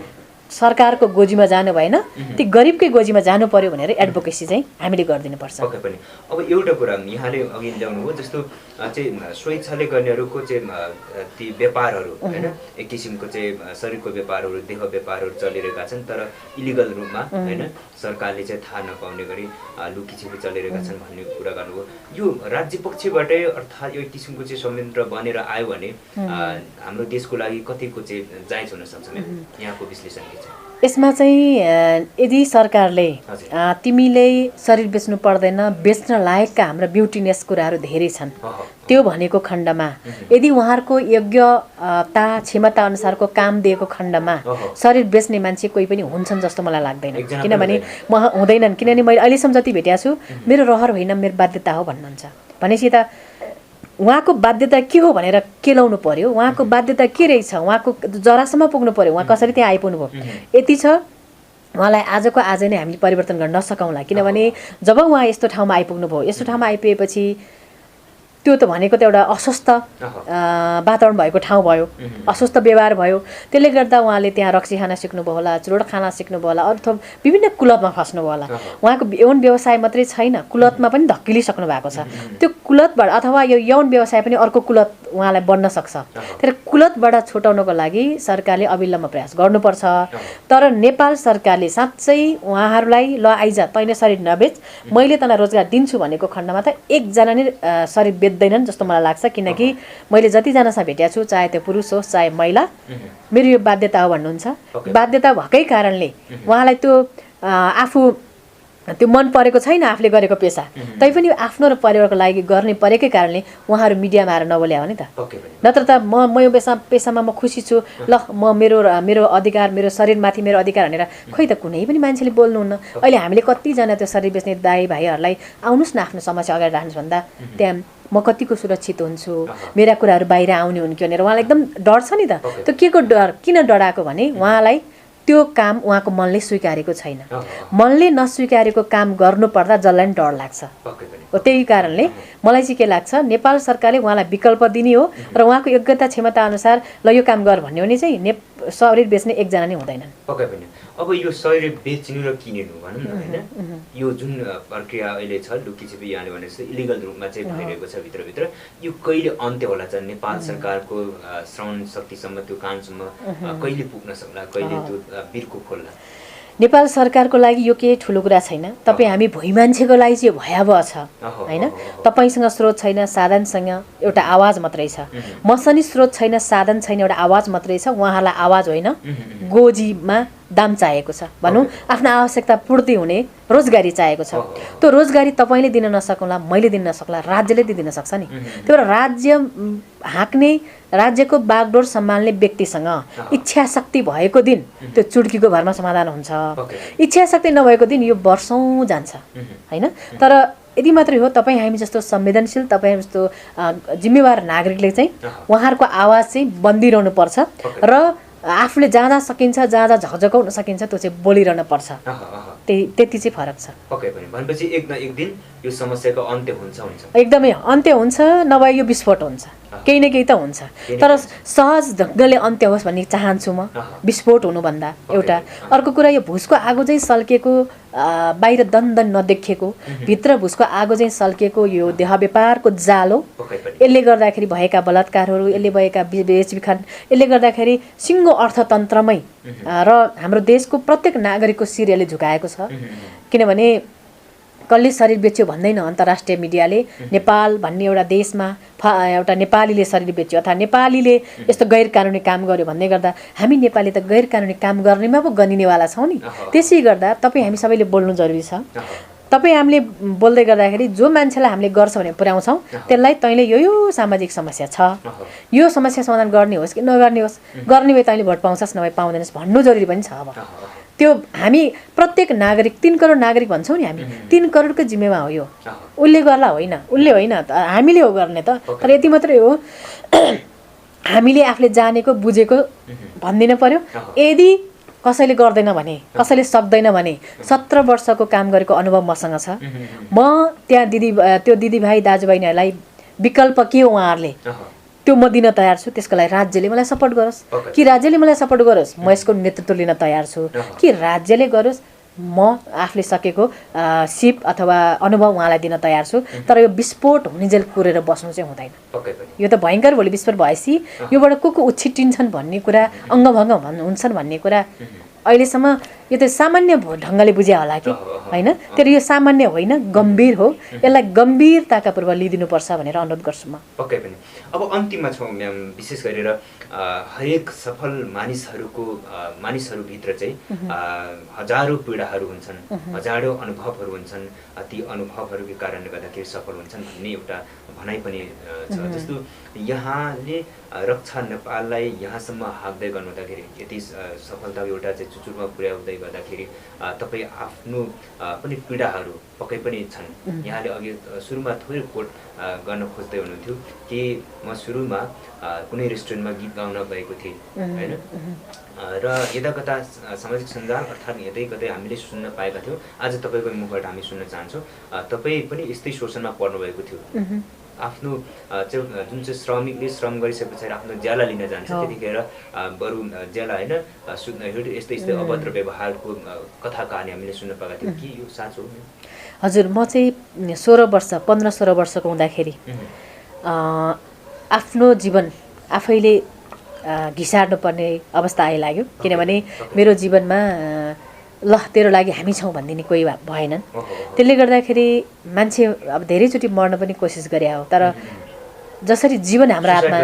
सरकारको गोजीमा जानु भएन, ती गरिबकै गोजीमा जानु पर्यो भनेर एडभोकेसी चाहिँ हामीले गरिदिनुपर्छ। पक्कै पनि। अब एउटा कुरा यहाँले अघि ल्याउनु हो, जस्तो चाहिँ स्वेच्छाले गर्नेहरूको चाहिँ ती व्यापारहरू होइन, एक किसिमको चाहिँ शरीरको व्यापारहरू, देह व्यापारहरू चलिरहेका छन्, तर इलिगल रूपमा होइन, सरकारले चाहिँ थाहा नपाउने गरी लुकीछिपी चलिरहेका छन् भन्ने कुरा गर्नुभयो। यो राज्य पक्षबाटै अर्थात् यो किसिमको चाहिँ संयन्त्र बनेर आयो भने हाम्रो देशको लागि कतिको चाहिँ जायज हुन सक्छ, यहाँको विश्लेषण के छ? यसमा चाहिँ यदि सरकारले तिमीले शरीर बेच्नु पर्दैन, बेच्न लायकका हाम्रा ब्युटिनेस कुराहरू धेरै छन्, त्यो भनेको खण्डमा यदि उहाँहरूको योग्यता क्षमता अनुसारको काम दिएको खण्डमा शरीर बेच्ने मान्छे कोही पनि हुन्छन् जस्तो मलाई लाग्दैन। किनभने हुँदैनन्, किनभने मैले अहिलेसम्म जति भेटेको छु मेरो रहर होइन मेरो बाध्यता हो भन्नुहुन्छ भनेपछि त उहाँको बाध्यता के हो भनेर केलाउनु पर्यो। उहाँको बाध्यता के रहेछ, उहाँको जरासम्म पुग्नु पर्यो, उहाँ कसरी त्यहाँ आइपुग्नु भयो। यति छ उहाँलाई आजको आज नै हामीले परिवर्तन गर्न नसकौँला, किनभने जब उहाँ यस्तो ठाउँमा आइपुग्नु भयो, यस्तो ठाउँमा आइपुगेपछि त्यो त भनेको त एउटा अस्वस्थ वातावरण भएको ठाउँ भयो, अस्वस्थ व्यवहार भयो। त्यसले गर्दा उहाँले त्यहाँ रक्सी खान सिक्नुभयो होला, चुरोट खान सिक्नुभयो होला, अथवा विभिन्न कुलतमा फस्नुभयो होला। उहाँको यौन व्यवसाय मात्रै छैन, कुलतमा पनि धक्किलिसक्नु भएको छ। त्यो कुलतबाट अथवा यो यौन व्यवसाय पनि अर्को कुलत उहाँलाई बन्न सक्छ। तर कुलतबाट छुटाउनको लागि सरकारले अविलम्ब प्रयास गर्नुपर्छ। तर नेपाल सरकारले साँच्चै उहाँहरूलाई ल आइज तैँले शरीर नबेच, मैले तँलाई रोजगार दिन्छु भनेको खण्डमा त एकजना नै शरीर बेच्दैनन् जस्तो मलाई लाग्छ। किनकि मैले जतिजनासँग भेटेको छु, चाहे त्यो पुरुष होस् चाहे महिला, मेरो यो बाध्यता हो भन्नुहुन्छ। बाध्यता भएकै कारणले उहाँलाई त्यो आफू त्यो मन परेको छैन आफूले गरेको पेसा, तैपनि आफ्नो र परिवारको लागि गर्ने परेकै कारणले उहाँहरू मिडियामा आएर नबोल्या हो नि त। नत्र त म यो पेसामा म खुसी छु, ल म मेरो अधिकार, मेरो शरीरमाथि मेरो अधिकार भनेर खोइ त कुनै पनि मान्छेले बोल्नुहुन्न। अहिले हामीले कतिजना त्यो शरीर बेच्ने दाइ भाइहरूलाई आउनुहोस् न आफ्नो समस्या अगाडि राख्नुहोस् भन्दा त्यहाँ म कतिको सुरक्षित हुन्छु, मेरा कुराहरू बाहिर आउने हुन् कि भनेर उहाँलाई एकदम डर छ नि त। त्यो के को डर, किन डराएको भने उहाँलाई त्यो काम उहाँको मनले स्वीकारेको छैन। मनले नस्वीकारेको काम गर्नुपर्दा जसलाई पनि डर लाग्छ। त्यही कारणले मलाई चाहिँ के लाग्छ, नेपाल सरकारले उहाँलाई विकल्प दिने हो र उहाँको योग्यता क्षमता अनुसार ल यो काम गर भन्यो भने चाहिँ शरीर बेच्ने एकजना नै हुँदैनन्। पक्कै पनि। अब यो शरीर बेच्नु र किन्नु भनौँ न होइन, यो जुन प्रक्रिया अहिले छ लुकीछिपी यहाँले भने जस्तो इलिगल रूपमा चाहिँ भइरहेको छ भित्रभित्र, यो कहिले अन्त्य होला चाहिँ नेपाल सरकारको श्रवण शक्तिसम्म, त्यो कानसम्म कहिले पुग्न सक्ला, कहिले त्यो बिर्को खोल्ला? नेपाल सरकारको लागि यो केही ठुलो कुरा छैन। तपाईँ हामी भुइँ मान्छेको लागि चाहिँ यो भयावह छ होइन। तपाईँसँग स्रोत छैन, साधनसँग एउटा आवाज मात्रै छ। मसँग स्रोत छैन, साधन छैन, एउटा आवाज मात्रै छ। उहाँहरूलाई आवाज होइन, गोजीमा दाम चाहिएको छ भनौँ। आफ्नो आवश्यकता पूर्ति हुने रोजगारी चाहिएको छ। त्यो रोजगारी तपाईँले दिन नसक्ला, मैले दिन नसक्ला, राज्यले दिन सक्छ नि। त्यो भएर राज्य हाँक्ने, राज्यको बागडोर सम्हाल्ने व्यक्तिसँग इच्छा शक्ति भएको दिन त्यो चुड्कीको भरमा समाधान हुन्छ। इच्छा शक्ति नभएको दिन यो वर्षौँ जान्छ होइन। तर यदि मात्रै हो तपाईँ हामी जस्तो संवेदनशील, तपाईँ जस्तो जिम्मेवार नागरिकले चाहिँ उहाँहरूको आवाज चाहिँ बन्दिरहनु पर्छ र आफूले जहाँ सकिन्छ, जहाँ झकझकाउन सकिन्छ त्यो चाहिँ बोलिरहनु पर्छ। त्यति चाहिँ फरक छ। पक्कै पनि भनेपछि एक न एक दिन यो समस्याको अन्त्य हुन्छ। एकदमै अन्त्य हुन्छ, नभए यो विस्फोट हुन्छ। केही न केही त हुन्छ, तर सहज ढङ्गले अन्त्य होस् भन्ने चाहन्छु म, विस्फोट हुनुभन्दा। एउटा अर्को कुरा, यो भुसको आगो चाहिँ सल्किएको, बाहिर दन्दन नदेखिएको, भित्र भुसको आगो चाहिँ सल्किएको यो देह व्यापारको जालो, यसले गर्दाखेरि भएका बलात्कारहरू, यसले भएका बेचबिखन, यसले गर्दाखेरि सिङ्गो अर्थतन्त्रमै र हाम्रो देशको प्रत्येक नागरिकको शिर यसले झुकाएको छ। किनभने कसले शरीर बेच्यो भन्दैन अन्तर्राष्ट्रिय मिडियाले। नेपाल भन्ने एउटा देशमा एउटा नेपालीले शरीर बेच्यो अथवा नेपालीले यस्तो गैर कानुनी काम गर्यो भन्ने गर्दा हामी नेपाली त गैर कानुनी काम गर्नेमा पो गनिनेवाला छौँ नि। त्यसै गर्दा तपाईँ हामी सबैले बोल्नु जरुरी छ। तपाईँ हामीले बोल्दै गर्दाखेरि जो मान्छेलाई हामीले गर्छ भने पुर्याउँछौँ त्यसलाई तैँले यो सामाजिक समस्या छ, यो समस्या समाधान गर्ने होस् कि नगर्ने होस्, गर्ने भए तैँले भोट पाउँछस्, नभए पाउँदैनस् भन्नु जरुरी पनि छ। अब त्यो हामी प्रत्येक नागरिक 3 करोड नागरिक भन्छौँ नि हामी, 3 करोडको जिम्मेमा हो यो। उसले गर्ला होइन, उसले होइन, हामीले हो गर्ने त। तर यति मात्रै हो हामीले आफूले जानेको बुझेको भनिदिनु पर्यो। यदि कसैले गर्दैन भने, कसैले सक्दैन भने 17 वर्षको काम गरेको अनुभव मसँग छ। म त्यहाँ त्यो दिदीभाइ दाजुभाइहरूलाई विकल्प के हो उहाँहरूले त्यो म दिन तयार छु। त्यसको लागि राज्यले मलाई सपोर्ट गरोस् कि राज्यले मलाई सपोर्ट गरोस्, म यसको नेतृत्व लिन तयार छु। कि राज्यले गरोस्, म आफूले सकेको सिप अथवा अनुभव उहाँलाई दिन तयार छु। तर यो विस्फोट हुनेजेल कुरेर बस्नु चाहिँ हुँदैन। यो त भयङ्कर भोलि विस्फोट भएपछि योबाट को उछिटिन्छन् भन्ने कुरा, अङ्गभङ्ग हुन्छन् भन्ने कुरा अहिलेसम्म यो त सामान्य ढङ्गले बुझ्या होला कि होइन। तर यो सामान्य होइन, गम्भीर हो। यसलाई गम्भीरताका पूर्व लिइदिनुपर्छ भनेर अनुरोध गर्छु म। पक्कै पनि। अब अन्तिममा छौँ म्याम, विशेष गरेर हरेक सफल मानिसहरूभित्र चाहिँ हजारौँ पीडाहरू हुन्छन्, हजारौँ अनुभवहरू हुन्छन्। ती अनुभवहरूकै कारणले गर्दाखेरि सफल हुन्छन् भन्ने एउटा भनाइ पनि छ। जस्तो यहाँले रक्षा नेपाललाई यहाँसम्म हाक्दै गर्नुहुँदाखेरि, यति सफलता एउटा चाहिँ चुचुरमा पुर्याउँदै गर्दाखेरि तपाईँ आफ्नो पनि पीडाहरू पक्कै पनि छन्। यहाँले अघि सुरुमा थोरै कोट गर्न खोज्दै हुनुहुन्थ्यो कि म सुरुमा कुनै रेस्टुरेन्टमा गीत गाउन गएको थिएँ होइन, र यता कता सामाजिक सञ्जाल अर्थात् यतै कतै हामीले सुन्न पाएका थियौँ। आज तपाईँको मुखबाट हामी सुन्न चाहन्छौँ तपाईँ पनि यस्तै शोषणमा पर्नुभएको थियो। आफ्नो जुन चाहिँ श्रमिकले श्रम गरिसके पछाडि आफ्नो ज्याला लिन जान्छ, त्यतिखेर बरु ज्याला होइन यस्तै यस्तै अभद्र व्यवहारको कथा कहानी हामीले सुन्न पाएका थियौँ। कि यो साँचो हो? हजुर, म चाहिँ 15-16 वर्षको हुँदाखेरि आफ्नो जीवन आफैले घिसार्नु पर्ने अवस्था आइलाग्यो। किनभने मेरो जीवनमा ल तेरो लागि हामी छौँ भनिदिने कोही भएनन्। त्यसले गर्दाखेरि मान्छे अब धेरैचोटि मर्न पनि कोसिस गरे हो। तर जसरी जीवन हाम्रो हातमा,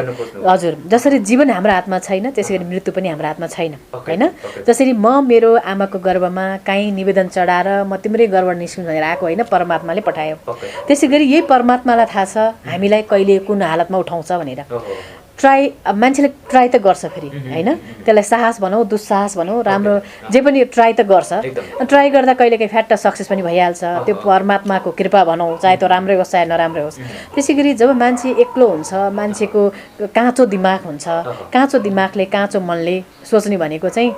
हजुर, जसरी जीवन हाम्रो हातमा छैन त्यसै गरी मृत्यु पनि हाम्रो हातमा छैन होइन। जसरी म मेरो आमाको गर्भमा काहीँ निवेदन चढाएर म तिम्रै गर्भ निस्किनु भनेर आएको होइन, परमात्माले पठायो। त्यसै गरी यही परमात्मालाई थाहा छ हामीलाई कहिले कुन हालतमा उठाउँछ भनेर। मान्छेले ट्राई त गर्छ फेरि होइन, त्यसलाई साहस भनौँ दुस्साहस भनौँ राम्रो जे पनि ट्राई त गर्छ। ट्राई गर्दा कहिलेकाहीँ फ्याट्ट सक्सेस पनि भइहाल्छ। त्यो परमात्माको कृपा भनौँ, चाहे त्यो राम्रै होस् चाहे नराम्रै होस्। त्यसै गरी जब मान्छे एक्लो हुन्छ, मान्छेको काँचो दिमाग हुन्छ, काँचो दिमागले काँचो मनले सोच्ने भनेको चाहिँ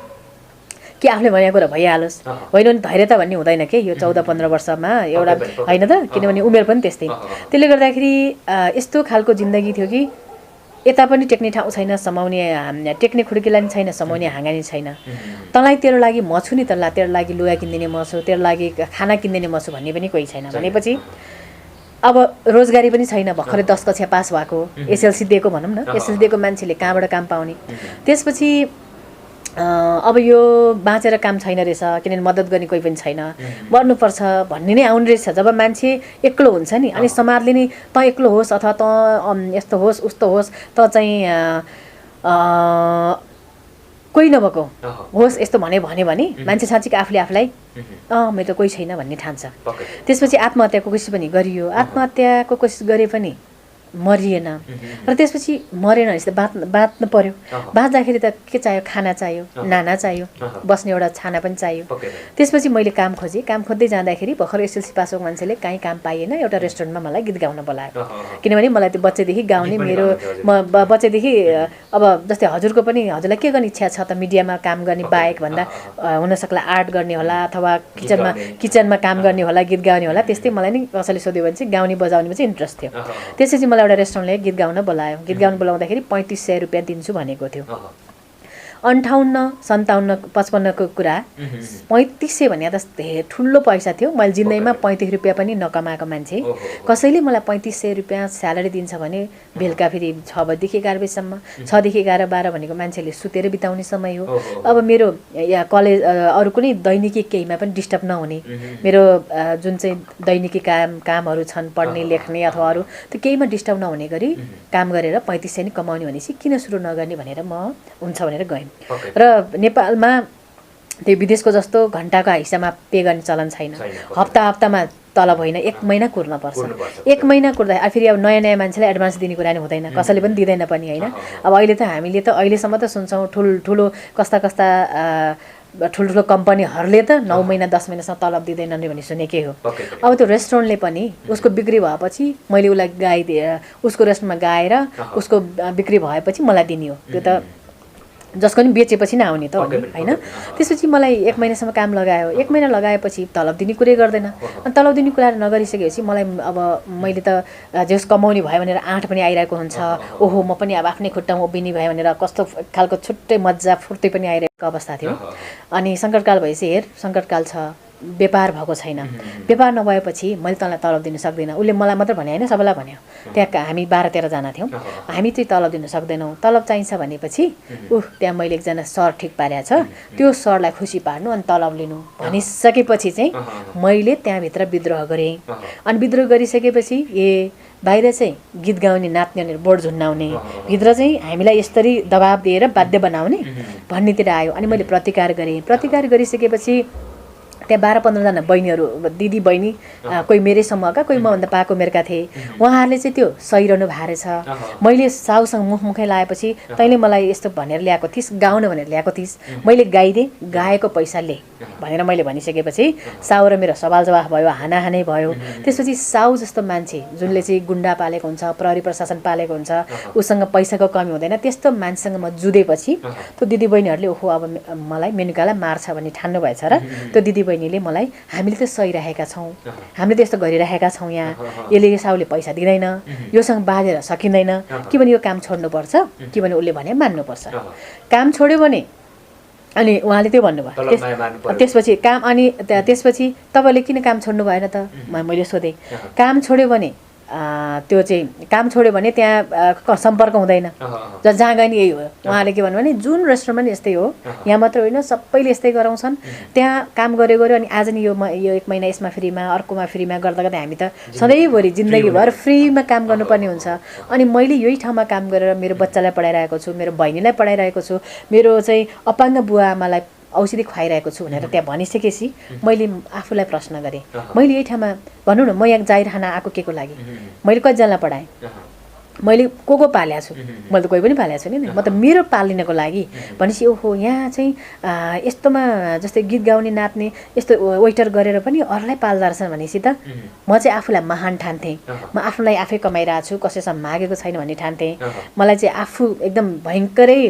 कि आफूले भनेको कुरा भइहालोस्, होइन भने धैर्यता भन्ने हुँदैन के यो 14-15 वर्षमा एउटा होइन त। किनभने उमेर पनि त्यस्तै। त्यसले गर्दाखेरि यस्तो खालको जिन्दगी थियो कि यता पनि टेक्ने ठाउँ छैन, समाउने टेक्ने खुड्कीलाई पनि छैन, समाउने हाँगानी छैन। तँलाई तेरो लागि म छु नि, तँलाई तेरो लागि लुगा किनिदिने म छु, तेरो लागि खाना किनिदिने म छु भन्ने पनि कोही छैन। भनेपछि अब रोजगारी पनि छैन। भर्खरै 10 कक्षा पास भएको, एसएलसी दिएको भनौँ न, एसएलसी दिएको मान्छेले कहाँबाट काम पाउने? त्यसपछि अब यो बाँचेर काम छैन रहेछ, किनभने मद्दत गर्ने कोही पनि छैन, मर्नुपर्छ भन्ने नै आउने रहेछ। जब मान्छे एक्लो हुन्छ नि, अनि समाजले नि त एक्लो होस् अथवा त यस्तो होस् उस्तो होस्, त चाहिँ कोही नभएको होस् यस्तो भन्यो भने मान्छे साँच्चीको आफूले आफूलाई मेरो त कोही छैन भन्ने ठान्छ। त्यसपछि आत्महत्याको कोसिस पनि गरियो, आत्महत्याको कोसिस गरे पनि मरिएन, र त्यसपछि मरेन भनेपछि त बाँच्नु पर्यो। बाँच्दाखेरि त के चाहियो? खाना चाहियो, नाना चाहियो, बस्ने एउटा छाना पनि चाहियो। त्यसपछि मैले काम खोजेँ। काम खोज्दै जाँदाखेरि भर्खर एसएलसी पास भएको मान्छेले कहीँ काम पाइएन, एउटा रेस्टुरेन्टमा मलाई गीत गाउन बोलायो। किनभने मलाई त्यो बच्चैदेखि गाउने, म बच्चैदेखि अब जस्तै हजुरको पनि, हजुरलाई के गर्ने इच्छा छ त? मिडियामा काम गर्ने बाहेक भन्दा हुनसक्ला आर्ट गर्ने होला, अथवा किचनमा काम गर्ने होला, गीत गाउने होला। त्यस्तै मलाई नि कसैले सोध्यो भने चाहिँ गाउने बजाउनेमा चाहिँ इन्ट्रेस्ट थियो। त्यसपछि मलाई एउटा रेस्टुरेन्टले गीत गाउन बोलायो। गीत गाउन बोलाउँदाखेरि 3500 रुपियाँ दिन्छु भनेको थियो। 58, 57, 55को कुरा, 3500 भने त ठुलो पैसा थियो। मैले जिन्दगीमा 35 रुपियाँ पनि नकमाएको मान्छे, कसैले मलाई 3500 रुपियाँ स्यालेरी दिन्छ भने बेलुका फेरि 6 बजीदेखि 11 बजीसम्म, 6 देखि 11, 12 भनेको मान्छेले सुतेर बिताउने समय हो। अब मेरो या कलेज अरू कुनै दैनिकी केहीमा पनि डिस्टर्ब नहुने, मेरो जुन चाहिँ दैनिकी कामहरू छन्, पढ्ने लेख्ने अथवा अरू, त्यो केहीमा डिस्टर्ब नहुने गरी काम गरेर 3500 नै कमाउने भनेपछि किन सुरु नगर्ने भनेर म हुन्छ भनेर गएँ। र नेपालमा त्यो विदेशको जस्तो घन्टाको हिसाबमा पे गर्ने चलन छैन। हप्तामा तलब होइन, 1 महिना कुर्नुपर्छ। 1 महिना कुर्दा फेरि अब नयाँ मान्छेलाई एडभान्स दिने कुरा नि हुँदैन, कसैले पनि दिँदैन पनि होइन। अब हामीले त अहिलेसम्म त सुन्छौँ ठुलो कस्ता ठुल्ठुलो कम्पनीहरूले त 9 महिना 10 महिनासम्म तलब दिँदैनन् भने सुनेकै हो। अब त्यो रेस्टुरेन्टले पनि उसको बिक्री भएपछि मैले उसलाई गाइदिएर, उसको रेस्टुरेन्टमा गाएर उसको बिक्री भएपछि मलाई दिने हो। त्यो त जसको नि बेचेपछि नै आउने त होइन। त्यसपछि मलाई 1 महिनासम्म काम लगायो। 1 महिना लगाएपछि तलब दिने कुरै गर्दैन। अनि तलब दिने कुरा नगरिसकेपछि मलाई अब मैले त जस कमाउने भयो भनेर आँट पनि आइरहेको हुन्छ। ओहो म पनि अब आफ्नै खुट्टामा उभिने भयो भनेर कस्तो खालको छुट्टै मजा फुर्ती पनि आइरहेको अवस्था थियो। अनि सङ्कटकाल भएपछि हेर, सङ्कटकाल छ, व्यापार भएको छैन। व्यापार नभएपछि मैले तँलाई तलब दिन सक्दिनँ। उसले मलाई मात्र भने होइन, सबैलाई भन्यो। त्यहाँ हामी 12-13 जना थियौँ। हामी चाहिँ तलब दिन सक्दैनौँ, तलब चाहिन्छ भनेपछि त्यहाँ मैले एकजना सर ठिक पारेको छ, त्यो सरलाई खुसी पार्नु अनि तलब लिनु भनिसकेपछि चाहिँ मैले त्यहाँभित्र विद्रोह गरेँ। अनि विद्रोह गरिसकेपछि बाहिर चाहिँ गीत गाउने, नाच्ने भनेर बोर्ड झुन्डाउने, भित्र चाहिँ हामीलाई यसरी दबाब दिएर बाध्य बनाउने भन्नेतिर आयो। अनि मैले प्रतिकार गरेँ। प्रतिकार गरिसकेपछि त्यहाँ 12-15 जना बहिनीहरू, दिदी बहिनी, कोही मेरै समूहका, कोही मभन्दा पाको मेरका थिए। उहाँहरूले चाहिँ त्यो सहिरहनु भएको रहेछ। मैले साउसँग मुखै लाएपछि तैँले मलाई यस्तो भनेर ल्याएको थिइस्, गाउनु भनेर ल्याएको थिइस्, मैले गाइदिएँ, गाएको पैसाले भनेर मैले भनिसकेपछि साउ र मेरो सवाल जवाफ भयो, हानाहानै भयो। त्यसपछि साउ जस्तो मान्छे जुनले चाहिँ गुन्डा पालेको हुन्छ, प्रहरी प्रशासन पालेको हुन्छ, उसँग पैसाको कमी हुँदैन, त्यस्तो मान्छेसँग म जुधेपछि त्यो दिदीबहिनीहरूले ओहो अब मलाई मेनुकालाई मार्छ भन्ने ठान्नु भएछ र त्यो दिदीबहिनीले मलाई हामीले त सहिरहेका छौँ, हामीले त यस्तो गरिरहेका छौँ, यहाँ यसले साउले पैसा दिँदैन, योसँग बाजेर सकिँदैन, कि भने यो काम छोड्नुपर्छ, कि भने उसले भने मान्नुपर्छ। काम छोड्यो भने अनि उहाँले त्यो भन्नुभयो। त्यसपछि काम, अनि त्यसपछि तपाईँले किन काम छोड्नु भएन त? मैले सोधेँ। काम छोड्यो भने त्यो चाहिँ काम छोड्यो भने त्यहाँ सम्पर्क हुँदैन, जहाँ गए नि यही हो। उहाँले के भन्नु भने जुन रेस्टुरेन्टमा नि यस्तै हो, यहाँ मात्र होइन सबैले यस्तै गराउँछन्। त्यहाँ काम गऱ्यो अनि आज नि यो 1 महिना यसमा फ्रीमा, अर्कोमा फ्रीमा गर्दा गर्दै हामी त सधैँभरि जिन्दगीभर फ्रीमा काम गर्नुपर्ने हुन्छ। अनि मैले यही ठाउँमा काम गरेर मेरो बच्चालाई पढाइरहेको छु, मेरो बहिनीलाई पढाइरहेको छु, मेरो चाहिँ अपाङ्ग बुवा आमालाई औषधि खुवाइरहेको छु भनेर त्यहाँ भनिसकेपछि मैले आफूलाई प्रश्न गरेँ, मैले यही ठाउँमा भनौँ न, म यहाँ जाहिर खाना आएको के को लागि, मैले कतिजनालाई पढाएँ, मैले को पालेको छु, मैले त कोही पनि पालेको छु नि, म त मेरो पालिनको लागि भनेपछि ओहो यहाँ चाहिँ यस्तोमा जस्तै गीत गाउने, नाच्ने, यस्तो वेटर गरेर पनि अरूलाई पाल्दो रहेछन् भनेपछि त म चाहिँ आफूलाई महान ठान्थेँ। म आफूलाई आफै कमाइरहेको छु, कसैसँग मागेको छैन भन्ने ठान्थेँ। मलाई चाहिँ आफू एकदम भयङ्करै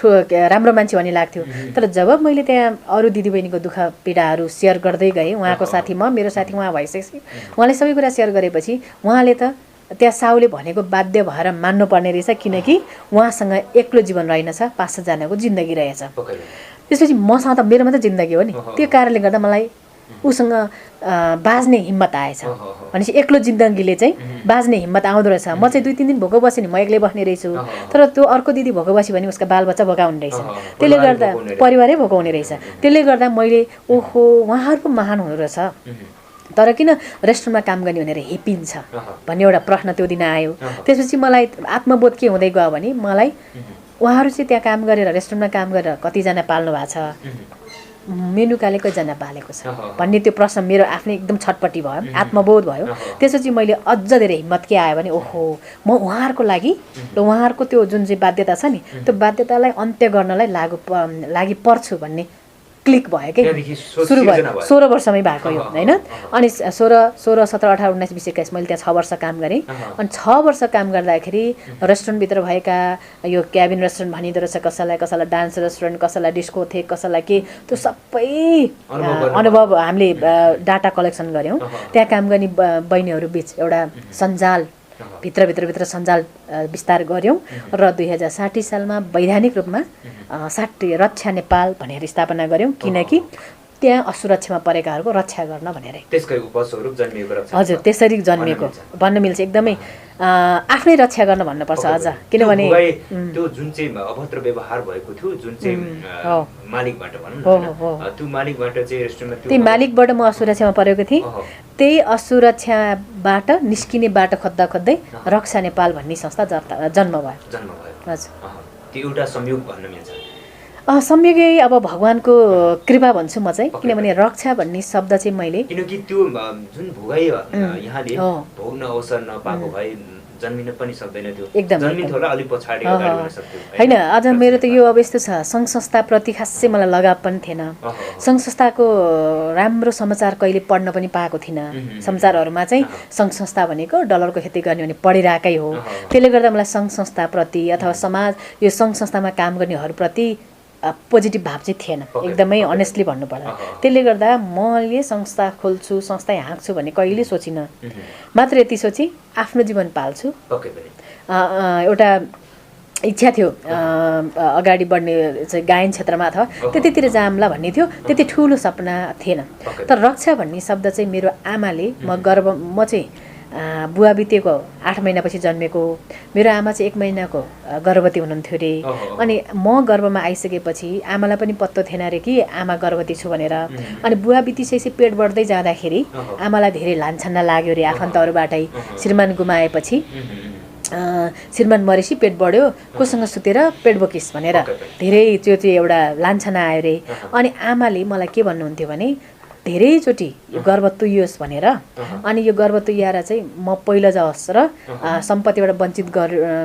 राम्रो मान्छे भन्ने लाग्थ्यो। तर जब मैले त्यहाँ अरू दिदीबहिनीको दुःख पीडाहरू सेयर गर्दै गएँ, उहाँको साथी म, मेरो साथी उहाँ भइसकेपछि उहाँले सबै कुरा सेयर गरेपछि उहाँले त त्यहाँ साउले भनेको बाध्य भएर मान्नुपर्ने रहेछ, किनकि उहाँसँग एक्लो जीवन रहेनछ, 5-6 जनाको जिन्दगी रहेछ। त्यसपछि मसँग त मेरो मात्रै जिन्दगी हो नि। त्यो कारणले गर्दा मलाई उसँग बाँच्ने हिम्मत आएछ भनेपछि एक्लो जिन्दगीले चाहिँ बाँच्ने हिम्मत आउँदो रहेछ। म चाहिँ 2-3 दिन भोको बसेँ नि, म एक्लै बस्ने रहेछु, तर त्यो अर्को दिदी भोको बस्यो भने उसका बालबच्चा भोका हुने रहेछ, त्यसले गर्दा परिवारै भोको हुने रहेछ। त्यसले गर्दा मैले ओहो उहाँहरूको महान हुँदो रहेछ, तर किन रेस्टुरेन्टमा काम गर्ने भनेर हेपिन्छ भन्ने एउटा प्रश्न त्यो दिन आयो। त्यसपछि मलाई आत्मबोध के हुँदै गयो भने मलाई उहाँहरू चाहिँ त्यहाँ काम गरेर रेस्टुरेन्टमा काम गरेर कतिजना पाल्नु भएको छ, मेनुकाले कतिजना पालेको छ भन्ने त्यो प्रश्न मेरो आफ्नै एकदम छटपट्टि भयो, आत्मबोध भयो। त्यसपछि मैले अझ धेरै हिम्मत के आयो भने ओहो म उहाँहरूको लागि र उहाँहरूको त्यो जुन चाहिँ बाध्यता छ नि त्यो बाध्यतालाई अन्त्य गर्नलाई लागि पर्छु भन्ने क्लिक भयो कि सुरु भयो। 16 वर्षमै भएको यो होइन। अनि 16, 17, 18, 19, 20, 21 मैले त्यहाँ 6 वर्ष काम गरेँ। अनि 6 वर्ष काम गर्दाखेरि रेस्टुरेन्टभित्र भएका यो क्याबिन रेस्टुरेन्ट भनिँदो रहेछ कसैलाई, कसैलाई डान्स रेस्टुरेन्ट, कसैलाई डिस्कोथेक, कसैलाई के, त्यो सबै अनुभव हामीले डाटा कलेक्सन गऱ्यौँ। त्यहाँ काम गर्ने बहिनीहरू बिच एउटा सञ्जाल भित्र सञ्जाल विस्तार गऱ्यौँ र 2060 सालमा वैधानिक रूपमा 60 रक्षा नेपाल भनेर स्थापना गऱ्यौँ, किनकि त्यहाँ असुरक्षामा परेकाहरूको रक्षा गर्न भनेर। त्यसकै उपस्वरूप जन्मिएको रक्षा। हजुर त्यसरी जन्मिएको भन्न मिल्छ, एकदमै आफ्नै रक्षा गर्न भन्नुपर्छ अझ, किनभने त्यो जुन चाहिँ अभद्र व्यवहार भएको थियो जुन चाहिँ मालिकबाट भनौँ न, त्यो मालिकबाट चाहिँ रेस्टुरेन्टमा त्यही मालिकबाट म असुरक्षामा परेको थिएँ। त्यही असुरक्षाबाट निस्किने बाटो खोज्दा खोज्दै रक्षा नेपाल भन्ने संस्था जन्म भयो। हजुर त्यो एउटा संयोग भन्न मिल्छ। संयोगै अब भगवानको कृपा भन्छु म चाहिँ, किनभने रक्षा भन्ने शब्द चाहिँ मैले किनकि त्यो जुन भोगाइ यहाँले भोग्न अवसर नपाएको भए जन्मिन पनि सक्दैन थियो, एकदम जन्मिन्थ्यो होला अलि पछाडि अगाडि हुन सक्थ्यो हैन। अझ मेरो त यो अब यस्तो छ, सङ्घ संस्थाप्रति खासै मलाई लगाव पनि थिएन। सङ्घ संस्थाको राम्रो समाचार कहिले पढ्न पनि पाएको थिइनँ। समाचारहरूमा चाहिँ सङ्घ संस्था भनेको डलरको खेती गर्ने भने पढिरहेकै हो। त्यसले गर्दा मलाई सङ्घ संस्थाप्रति अथवा समाज यो सङ्घ संस्थामा काम गर्नेहरूप्रति पोजिटिभ भाव चाहिँ थिएन, एकदमै अनेस्टली भन्नुपर्दा। त्यसले गर्दा मैले संस्था खोल्छु, संस्था हाँक्छु भन्ने कहिले सोचिनँ। मात्र यति सोची आफ्नो जीवन पाल्छु। एउटा इच्छा थियो अगाडि बढ्ने चाहिँ गायन क्षेत्रमा अथवा त्यतितिर जाम्ला भन्ने थियो, त्यति ठुलो सपना थिएन। तर रक्षा भन्ने शब्द चाहिँ मेरो आमाले म चाहिँ बुवा बितेको 8 महिनापछि जन्मेको, मेरो आमा चाहिँ 1 महिनाको गर्भवती हुनुहुन्थ्यो अरे। अनि म गर्भमा आइसकेपछि आमालाई पनि पत्तो थिएन अरे कि आमा गर्भवती छु भनेर। अनि बुवा बितिसकेपछि पेट बढ्दै जाँदाखेरि आमालाई धेरै लान्छना लाग्यो अरे आफन्तहरूबाटै। श्रीमान गुमाएपछि श्रीमान मरेपछि पेट बढ्यो, कोसँग सुतेर पेट बोकिस् भनेर धेरै त्यो चाहिँ एउटा लान्छना आयो अरे। अनि आमाले मलाई के भन्नुहुन्थ्यो भने धेरैचोटि यो गर्भ तुइयोस् भनेर, अनि यो गर्भ तुइयाएर चाहिँ म पहिलो जाओस् र सम्पत्तिबाट वञ्चित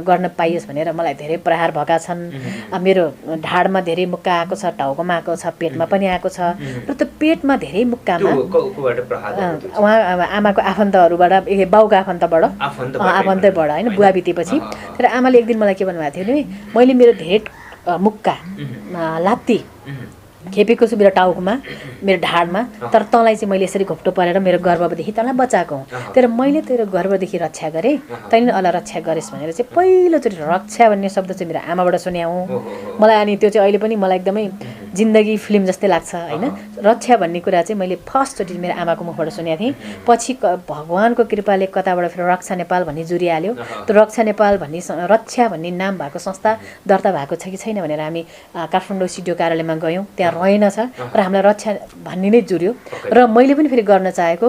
गर्न पाइयोस् भनेर मलाई धेरै प्रहार भएका छन्। मेरो ढाडमा धेरै मुक्का आएको छ, टाउकोमा आएको छ, पेटमा पनि आएको छ। र त्यो पेटमा धेरै मुक्कामा उहाँ आमाको आफन्तहरूबाट, बाउको आफन्तबाट होइन, बुवा बितेपछि। तर आमाले एक दिन मलाई के भन्नुभएको थियो नि, मैले मेरो धेरै मुक्का लात्ती खेपेको छु मेरो टाउकोमा, मेरो ढाडमा, तर तँलाई चाहिँ मैले यसरी घोप्टो परेर मेरो गर्भदेखि तँलाई बचाएको हुँ। तर मैले तेरो गर्भदेखि रक्षा गरेँ, तैँले अलि रक्षा गरेस् भनेर चाहिँ पहिलोचोटि रक्षा भन्ने शब्द चाहिँ मेरो आमाबाट सुन्याउँ मलाई। अनि त्यो चाहिँ अहिले पनि मलाई एकदमै जिन्दगी फिल्म जस्तै लाग्छ होइन। रक्षा भन्ने कुरा चाहिँ मैले फर्स्टचोटि मेरो आमाको मुखबाट सुनेको थिएँ। पछि भगवानको कृपाले कताबाट फेरि रक्षा नेपाल भन्ने जुरिहाल्यो। त्यो रक्षा नेपाल भन्ने रक्षा भन्ने नाम भएको संस्था दर्ता भएको छ कि छैन भनेर हामी काठमाडौँ सिडिओ कार्यालयमा गयौँ, त्यहाँ रहेनछ र हामीलाई रक्षा भन्ने नै जुर्यो। र मैले पनि फेरि गर्न चाहेको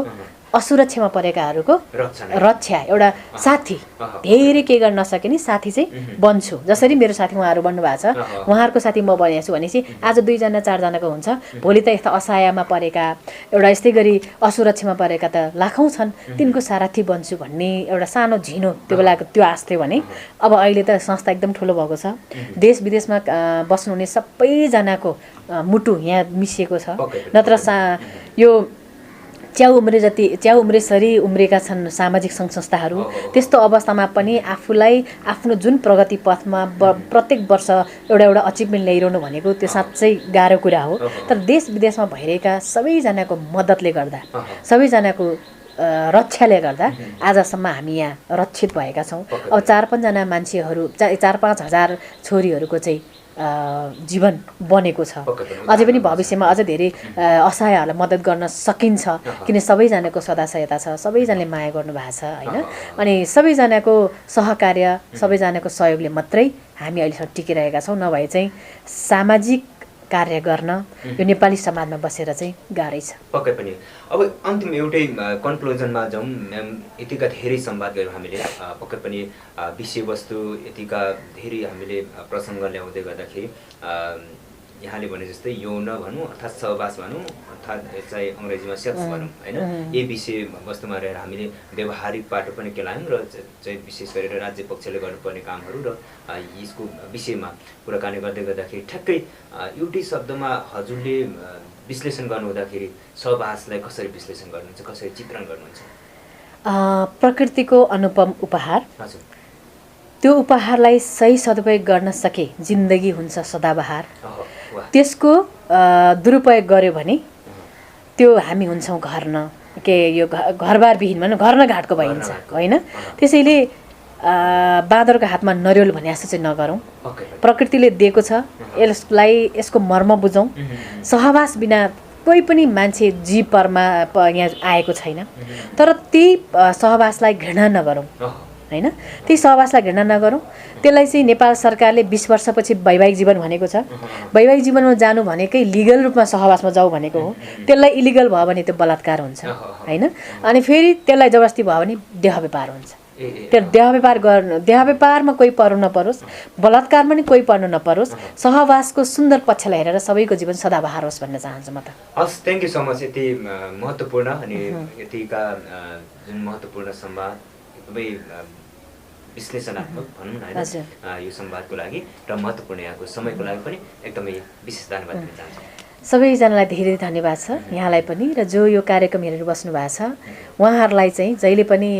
असुरक्षामा परेकाहरूको रक्षा, एउटा साथी, धेरै केही गर्न नसके नि साथी चाहिँ बन्छु। जसरी मेरो साथी उहाँहरू बन्नु भएको छ, उहाँहरूको साथी म बनेको छु भनेपछि आज 2जना 4जनाको हुन्छ, भोलि त यस्ता असहायमा परेका, एउटा यस्तै गरी असुरक्षामा परेका त लाखौँ छन्, तिनको सारथी बन्छु भन्ने एउटा सानो झिनो त्यो बेलाको त्यो आश थियो भने अब अहिले त संस्था एकदम ठुलो भएको छ। देश विदेशमा बस्नुहुने सबैजनाको मुटु यहाँ मिसिएको छ। नत्र यो च्याउ उम्रेसरी उम्रेका छन् सामाजिक सङ्घ संस्थाहरू। त्यस्तो अवस्थामा पनि आफूलाई आफ्नो जुन प्रगति पथमा प्रत्येक वर्ष एउटा अचिभमेन्ट ल्याइरहनु भनेको त्यो साँच्चै गाह्रो कुरा हो। तर देश विदेशमा भइरहेका सबैजनाको मद्दतले गर्दा, सबैजनाको रक्षाले गर्दा आजसम्म हामी यहाँ रक्षित भएका छौँ। अब 4-5 जना मान्छेहरू, 4-5 हजार छोरीहरूको चाहिँ जीवन बनेको छ। अझै पनि भविष्यमा अझ धेरै असहायहरूलाई मद्दत गर्न सकिन्छ, किन सबैजनाको सदाशयता छ, सबैजनाले माया गर्नुभएको छ होइन। अनि सबैजनाको सहकार्य, सबैजनाको सहयोगले मात्रै हामी अहिलेसम्म टिकिरहेका छौँ, नभए चाहिँ सामाजिक कार्य गर्न यो नेपाली समाजमा बसेर चाहिँ गाह्रै छ। पक्कै पनि। अब अन्तिम एउटै कन्क्लुजनमा जाउँ म्याम, यतिका धेरै संवाद गऱ्यौँ हामीले, पक्कै पनि विषयवस्तु यतिका धेरै हामीले प्रसङ्ग ल्याउँदै गर्दाखेरि यहाँले भने जस्तै यौन भनौँ अर्थात् सहवास भनौँ अर्थात् चाहिँ अङ्ग्रेजीमा सेक्स भनौँ होइन, यही विषयवस्तुमा रहेर हामीले व्यवहारिक पाटो पनि केलायौँ र चाहिँ विशेष गरेर राज्य पक्षले गर्नुपर्ने कामहरू र यसको विषयमा कुराकानी गर्दै गर्दाखेरि ठ्याक्कै एउटै शब्दमा हजुरले विश्लेषण गर्नुहुँदाखेरि सहवासलाई कसरी विश्लेषण गर्नुहुन्छ, कसरी चित्रण गर्नुहुन्छ? प्रकृतिको अनुपम उपहार, हजुर, त्यो उपहारलाई सही सदुपयोग गर्न सके जिन्दगी हुन्छ सदाबहार। त्यसको दुरुपयोग गर्यो भने त्यो हामी हुन्छौँ घर न के यो घरबार विहीन भनौँ, घर न घाटको भइन्छ होइन। त्यसैले बाँदरको हातमा नरिवल भने जस्तो चाहिँ नगरौँ। प्रकृतिले दिएको छ, यसलाई यसको मर्म बुझौँ। सहवास बिना कोही पनि मान्छे जीवमा यहाँ आएको छैन, तर त्यही सहवासलाई घृणा नगरौँ होइन। त्यही सहवासलाई घृणा नगरौँ। त्यसलाई चाहिँ नेपाल सरकारले 20 वर्षपछि वैवाहिक जीवन भनेको छ। वैवाहिक जीवनमा जानु भनेकै लिगल रूपमा सहवासमा जाऊ भनेको हो। त्यसलाई इलिगल भयो भने त्यो बलात्कार हुन्छ होइन। अनि फेरि त्यसलाई जबरजस्ती भयो भने देह व्यापार हुन्छ। त्यो देह व्यापारमा कोही पर्नु नपरोस्, बलात्कारमा नि कोही पर्नु नपरोस्। सहवासको सुन्दर पक्षलाई हेरेर सबैको जीवन सदाबहार होस् भन्न चाहन्छु म त। हस्, थ्याङ्क यू सो मच। यति महत्त्वपूर्ण अनि यतिका जुन महत्त्वपूर्ण संवाद एकदमै विश्लेषणात्मक भनौँ न होइन यो संवादको लागि र महत्त्वपूर्ण यहाँको समयको लागि पनि एकदमै विशेष धन्यवाद दिन चाहन्छु। सबैजनालाई धेरै धन्यवाद छ, यहाँलाई पनि र जो यो कार्यक्रम हेरेर बस्नु भएको छ उहाँहरूलाई चाहिँ जहिले पनि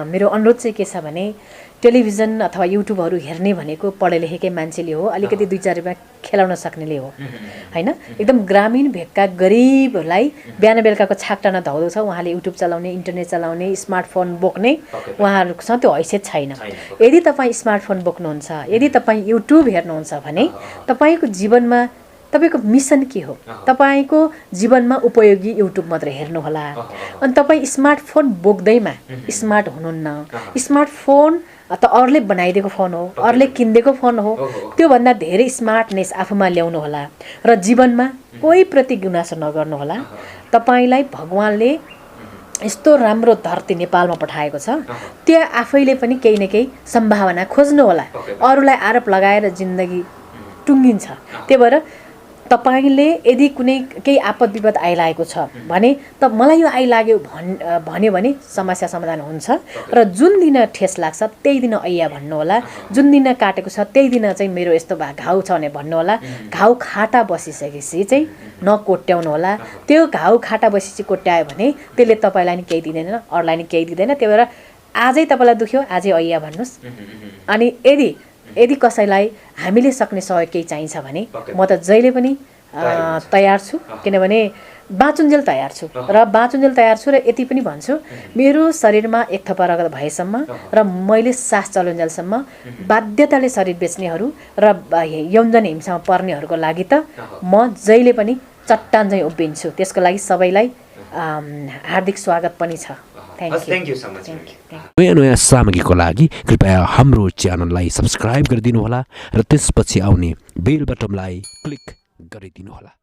मेरो अनुरोध चाहिँ के छ भने टेलिभिजन अथवा युट्युबहरू हेर्ने भनेको पढे लेखेकै मान्छेले हो, अलिकति 2-4 रुपियाँ खेलाउन सक्नेले हो होइन। एकदम ग्रामीण भेगका गरिबहरूलाई बिहान बेलुकाको छाकटाना धौधो छ, उहाँले युट्युब चलाउने, इन्टरनेट चलाउने, स्मार्टफोन बोक्ने उहाँहरूसँग त्यो हैसियत छैन। यदि तपाईँ स्मार्टफोन बोक्नुहुन्छ, यदि तपाईँ युट्युब हेर्नुहुन्छ भने तपाईँको जीवनमा तपाईँको मिसन के हो? तपाईँको जीवनमा उपयोगी युट्युब मात्रै हेर्नुहोला। अनि तपाईँ स्मार्टफोन बोक्दैमा स्मार्ट हुनुहुन्न। स्मार्टफोन त अरूले बनाइदिएको फोन हो, अरूले किनिदिएको फोन हो। त्योभन्दा धेरै स्मार्टनेस आफूमा ल्याउनु होला र जीवनमा कोही प्रति गुनासो नगर्नुहोला। तपाईँलाई भगवानले यस्तो राम्रो धरती नेपालमा पठाएको छ, त्यहाँ आफैले पनि केही न केही सम्भावना खोज्नु होला। अरूलाई आरोप लगाएर जिन्दगी टुङ्गिन्छ। त्यही भएर तपाईँले यदि कुनै केही आपद विपद आइलागेको छ भने त मलाई यो आइलाग्यो भन्यो भने समस्या समाधान हुन्छ। र जुन दिन ठेस लाग्छ त्यही दिन ऐया भन्नुहोला। जुन दिन काटेको छ त्यही दिन चाहिँ मेरो यस्तो घाउ छ भने भन्नुहोला। घाउ खाटा बसिसकेपछि चाहिँ नकोट्याउनु होला। त्यो घाउ खाटा बसिसकेपछि कोट्यायो भने त्यसले तपाईँलाई नि केही दिँदैन, अरूलाई नि केही दिँदैन। त्यही भएर आजै तपाईँलाई दुख्यो आजै ऐया भन्नुहोस्। अनि यदि कसैलाई हामीले सक्ने सहयोग केही चाहिन्छ भने म त जहिले पनि तयार छु, किनभने बाँचुन्जेल तयार छु र बाँचुन्जेल तयार छु। र यति पनि भन्छु, मेरो शरीरमा एक थोपा रगत भएसम्म र मैले सास चलुन्जेलसम्म बाध्यताले शरीर बेच्नेहरू र यौनजन हिंसामा पर्नेहरूको लागि त म जहिले पनि चट्टान चाहिँ उभिन्छु। त्यसको लागि सबैलाई हार्दिक स्वागत पनि छ। Thank you so much. नयाँ नयाँ सामग्रीको लागि कृपया हाम्रो च्यानललाई सब्सक्राइब गरिदिनुहोला र त्यसपछि आउने बेल बटनलाई क्लिक गरिदिनुहोला।